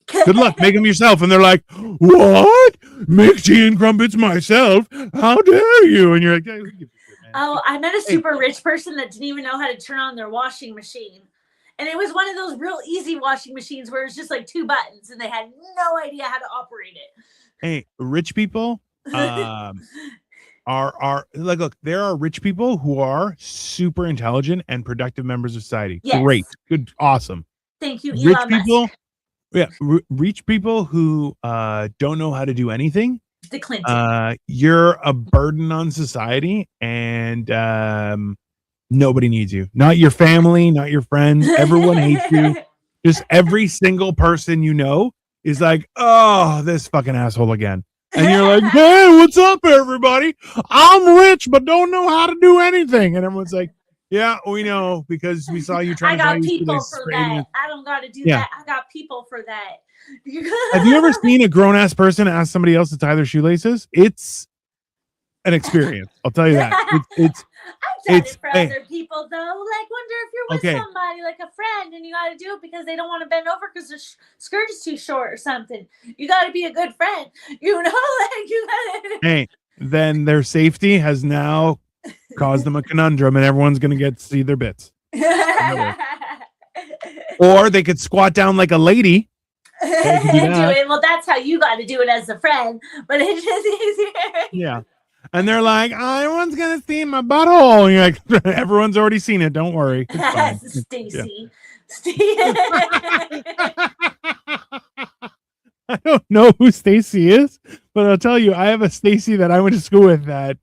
good luck, make them yourself. And they're like, what? Make tea and crumpets myself? How dare you? And you're like, hey, oh, I met a super rich person that didn't even know how to turn on their washing machine. And it was one of those real easy washing machines where it's just like 2 buttons and they had no idea how to operate it. Hey, rich people are like, look, there are rich people who are super intelligent and productive members of society. Yes. Great. Good. Awesome. Thank you, Rich Elon people. Musk. Yeah. Rich people who don't know how to do anything. The Clinton. You're a burden on society, and nobody needs you. Not your family, not your friends. Everyone hates you. Just every single person you know is like, oh, this fucking asshole again. And you're like, hey, what's up, everybody? I'm rich, but don't know how to do anything. And everyone's like, yeah, we know, because we saw you trying to I got people for that. I don't got to do that. I got people for that. Have you ever seen a grown-ass person ask somebody else to tie their shoelaces? It's an experience. I'll tell you that. I've done it for other people, though. Like, wonder if you're with somebody, like a friend, and you got to do it because they don't want to bend over because their skirt is too short or something. You got to be a good friend. You know, like, you got to. Hey, then their safety has now caused them a conundrum, and everyone's going to get to see their bits. Or they could squat down like a lady. Do it. Well, that's how you got to do it as a friend, but it's just easier. Yeah. And they're like, oh, everyone's going to see my butthole. And you're like, everyone's already seen it. Don't worry. Stacy. I don't know who Stacy is, but I'll tell you, I have a Stacy that I went to school with that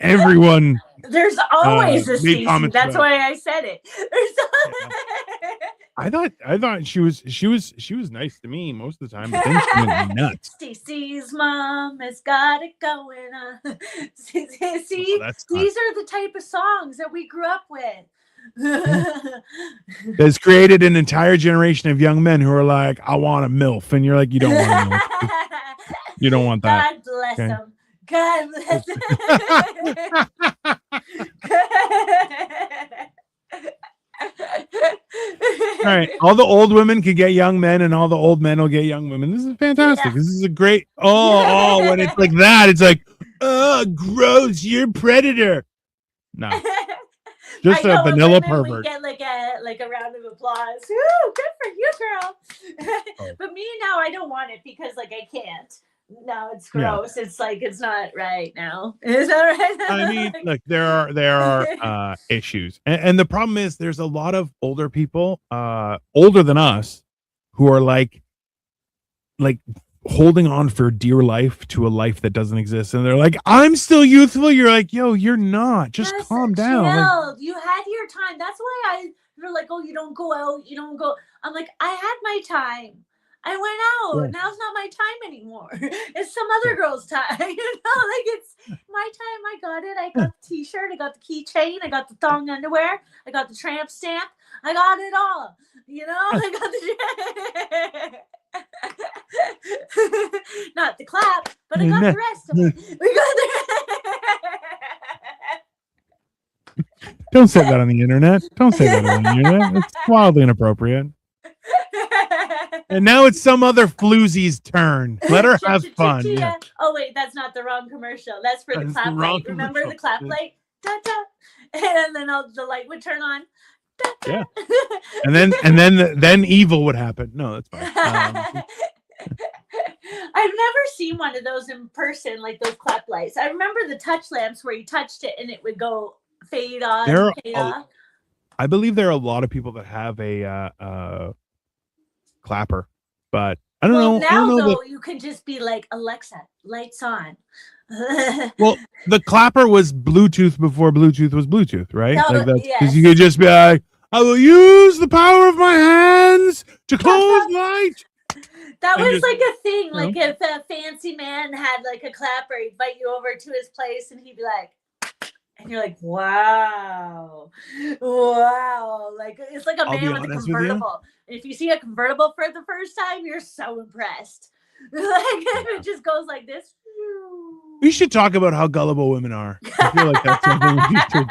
everyone. There's always a Stacy. That's why I said it. I thought she was nice to me most of the time, but then she went nuts. Stacy's mom has got it going on. See, these are the type of songs that we grew up with. That's created an entire generation of young men who are like, I want a MILF, and you're like, you don't want a MILF. You don't want that. God bless them. God bless them. All right, all the old women can get young men, and all the old men will get young women. This is fantastic. Yeah. This is a great. When it's like that, it's like, oh, gross, you're a predator. No, just a vanilla pervert. We get like a round of applause. Woo, good for you, girl. But me now, I don't want it because like I can't. No, it's gross. Yeah. It's like it's not right now. Is that right? I mean, look, there are issues, and the problem is there's a lot of older people, older than us, who are like holding on for dear life to a life that doesn't exist, and they're like, "I'm still youthful." You're like, "Yo, you're not. Just calm down." Like, you had your time. That's why they're like, "Oh, you don't go out. You don't go." I'm like, I had my time. I went out. Yeah. Now it's not my time anymore. It's some other girl's time. You know, like it's my time. I got it. I got the t-shirt. I got the keychain. I got the thong underwear. I got the tramp stamp. I got it all. You know, I got the not the clap, but I got the rest of it. We got the Don't say that on the internet. Don't say that on the internet. It's wildly inappropriate. And now it's some other floozy's turn. Let her have fun. Yeah. Oh wait, that's not the wrong commercial. That's for the clap light. Remember the clap light? Da, da. And then the light would turn on. Da, da. Yeah. And then evil would happen. No, that's fine. I've never seen one of those in person, like those clap lights. I remember the touch lamps where you touched it and it would go fade on. Off. I believe there are a lot of people that have a clapper, but I don't know. Now though, you can just be like, Alexa, lights on. Well, the clapper was Bluetooth before Bluetooth was Bluetooth, right? No, like that's because you could just be like, I will use the power of my hands to close light. That was like a thing. Like if a fancy man had like a clapper, he'd invite you over to his place and he'd be like, And you're like, wow, like it's like a I'll be man with a honest with you. convertible. And if you see a convertible for the first time, you're so impressed. Like it just goes like this. We should talk about how gullible women are. I feel like that's something we should.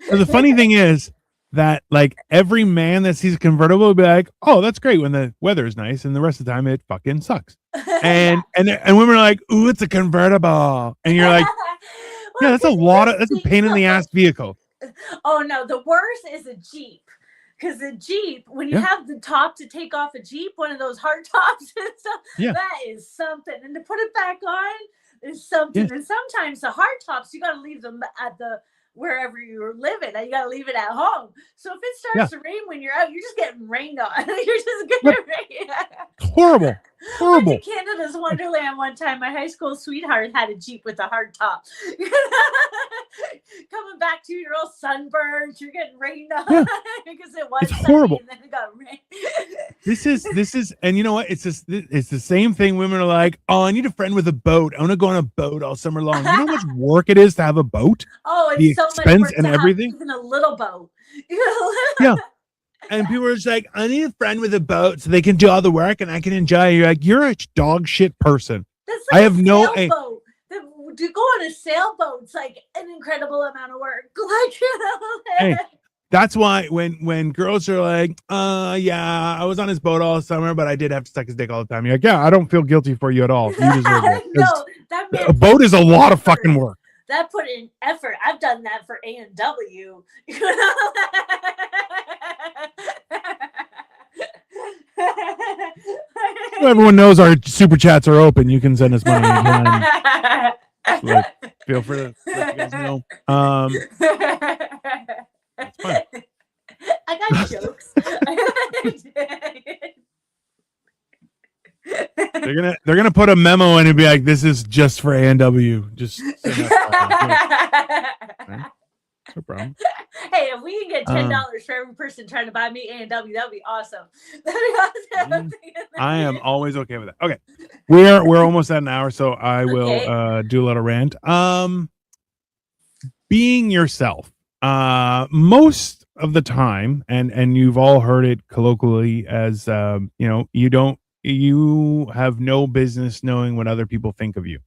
So the funny thing is that like every man that sees a convertible will be like, oh, that's great when the weather is nice, and the rest of the time it fucking sucks. And women are like, ooh, it's a convertible. And you're like, yeah, that's a pain in the ass vehicle. Oh no, the worst is a Jeep. Because the Jeep, when you have the top to take off a Jeep, one of those hard tops and stuff, that is something. And to put it back on is something. And sometimes the hard tops, you got to leave them at the wherever you're living. You got to leave it at home. So if it starts to rain when you're out, you're just getting rained on. You're just getting rained on. Horrible. Went to Canada's Wonderland one time. My high school sweetheart had a Jeep with a hard top. Coming back to your all sunburned, you're getting rained on because it was horrible. And then it got rain. This is, and you know what? It's the same thing. Women are like, oh, I need a friend with a boat. I want to go on a boat all summer long. You know how much work it is to have a boat? Oh, it's the so expense much work and to everything. Have even a little boat. Yeah. And people are just like, I need a friend with a boat so they can do all the work and I can enjoy it. You're like, you're a dog shit person. That's like I have no. To go on a sailboat's like an incredible amount of work. Like, hey, that's why when girls are like, yeah, I was on his boat all summer, but I did have to suck his dick all the time. You're like, yeah, I don't feel guilty for you at all. You deserve it. No, a boat is a lot of fucking work. That put in effort. I've done that for A&W. So everyone knows our super chats are open. You can send us money anytime. Like, feel free to let you guys know. That's fine. I got jokes. They're gonna put a memo in and be like, "This is just for A&W." Just no problem. Hey, if we can get $10 for every person trying to buy me A&W, that'd be awesome. I am always okay with that. Okay, we're almost at an hour, so I will do a little rant. Being yourself. Most of the time, and you've all heard it colloquially as you have no business knowing what other people think of you.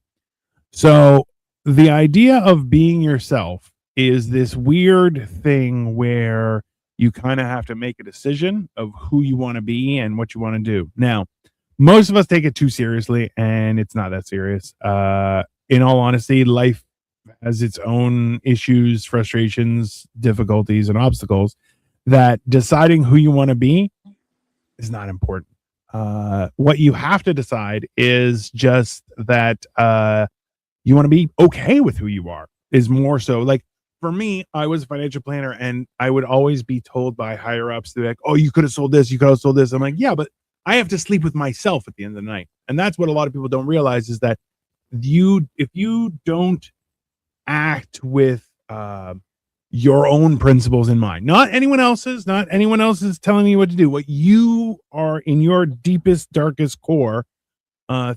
So the idea of being yourself is this weird thing where you kind of have to make a decision of who you want to be and what you want to do. Now, most of us take it too seriously, and it's not that serious. In all honesty, life has its own issues, frustrations, difficulties, and obstacles that deciding who you want to be is not important. What you have to decide is just that you want to be okay with who you are is more so. Like for me, I was a financial planner and I would always be told by higher ups, they're like, oh, you could have sold this, you could have sold this. I'm like, yeah, but I have to sleep with myself at the end of the night. And that's what a lot of people don't realize is that if you don't act with your own principles in mind, not anyone else's telling you what to do, what you are in your deepest, darkest core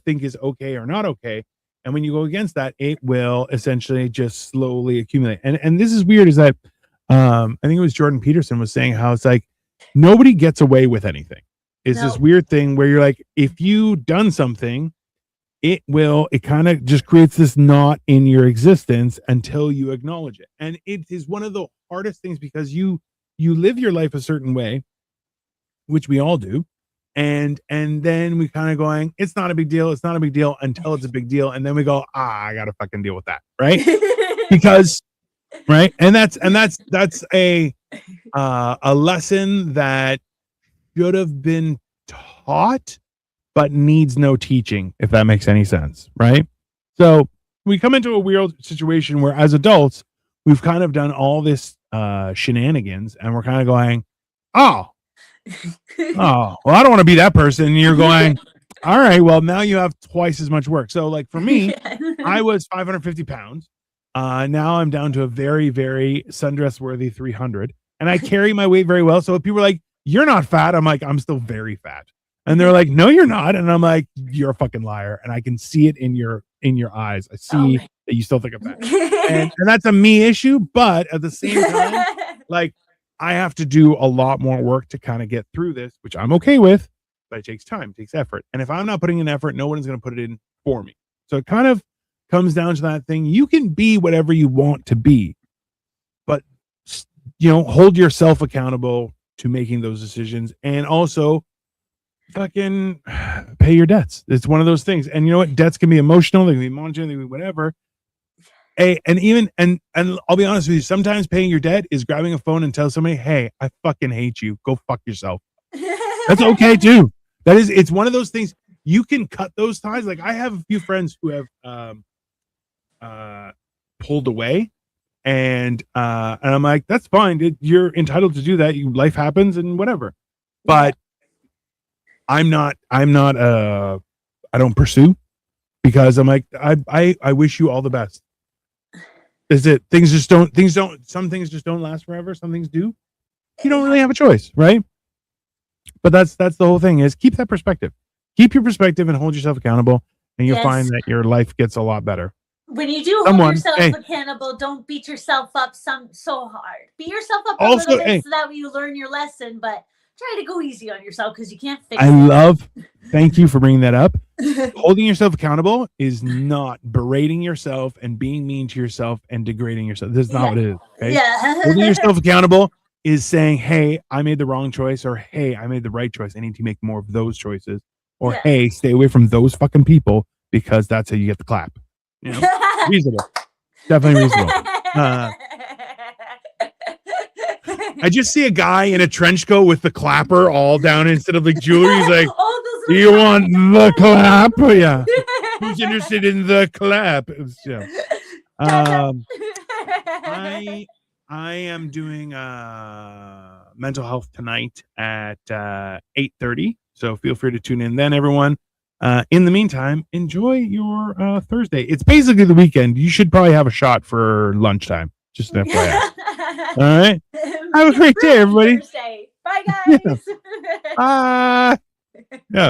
think is okay or not okay. And when you go against that, it will essentially just slowly accumulate. And this is weird is that I think it was Jordan Peterson was saying how it's like nobody gets away with anything. It's this weird thing where you're like, if you've done something, it kind of just creates this knot in your existence until you acknowledge it. And it is one of the hardest things because you live your life a certain way, which we all do. And then we kind of going, it's not a big deal. It's not a big deal until it's a big deal. And then we go, I got to fucking deal with that. Right. Because, right. And that's a lesson that should have been taught, but needs no teaching, if that makes any sense. Right. So we come into a weird situation where as adults, we've kind of done all this shenanigans and we're kind of going, oh, well, I don't want to be that person. And you're going, all right, well, now you have twice as much work. So like for me, I was 550 pounds. Now I'm down to a very, very sundress worthy 300 and I carry my weight very well. So if people are like, you're not fat, I'm like, I'm still very fat. And they're like, no, you're not. And I'm like, you're a fucking liar. And I can see it in your eyes. I see that you still think of that. And that's a me issue, but at the same time, like I have to do a lot more work to kind of get through this, which I'm okay with, but it takes time, it takes effort. And if I'm not putting in effort, no one's going to put it in for me. So it kind of comes down to that thing. You can be whatever you want to be, but hold yourself accountable to making those decisions, and also fucking pay your debts. It's one of those things. And you know what? Debts can be emotional, they can be monetary, they can be whatever. And I'll be honest with you, sometimes paying your debt is grabbing a phone and tell somebody, hey, I fucking hate you. Go fuck yourself. That's okay too. It's one of those things. You can cut those ties. Like I have a few friends who have pulled away, and I'm like, that's fine. You're entitled to do that. Life happens and whatever. But I don't pursue, because I'm like, I wish you all the best. Is it some things just don't last forever. Some things do. You don't really have a choice, right? But that's the whole thing, is keep that perspective. Keep your perspective and hold yourself accountable, and you'll find that your life gets a lot better. When you do hold yourself accountable, don't beat yourself up so hard. Beat yourself up a little bit so that you learn your lesson, but try to go easy on yourself, because you can't fix it. Thank you for bringing that up. Holding yourself accountable is not berating yourself and being mean to yourself and degrading yourself. This is not what it is. Okay? Yeah. Holding yourself accountable is saying, hey, I made the wrong choice, or hey, I made the right choice. I need to make more of those choices. Or hey, stay away from those fucking people, because that's how you get the clap. Reasonable. Definitely reasonable. I just see a guy in a trench coat with the clapper all down instead of like jewelry. He's like, do you want the clap? Yeah. Who's interested in the clap? I am doing mental health tonight at 8:30. So feel free to tune in then, everyone. In the meantime, enjoy your Thursday. It's basically the weekend. You should probably have a shot for lunchtime. Just an FYI. All right. Have a great day, everybody. Thursday. Bye, guys. Yeah. Yeah.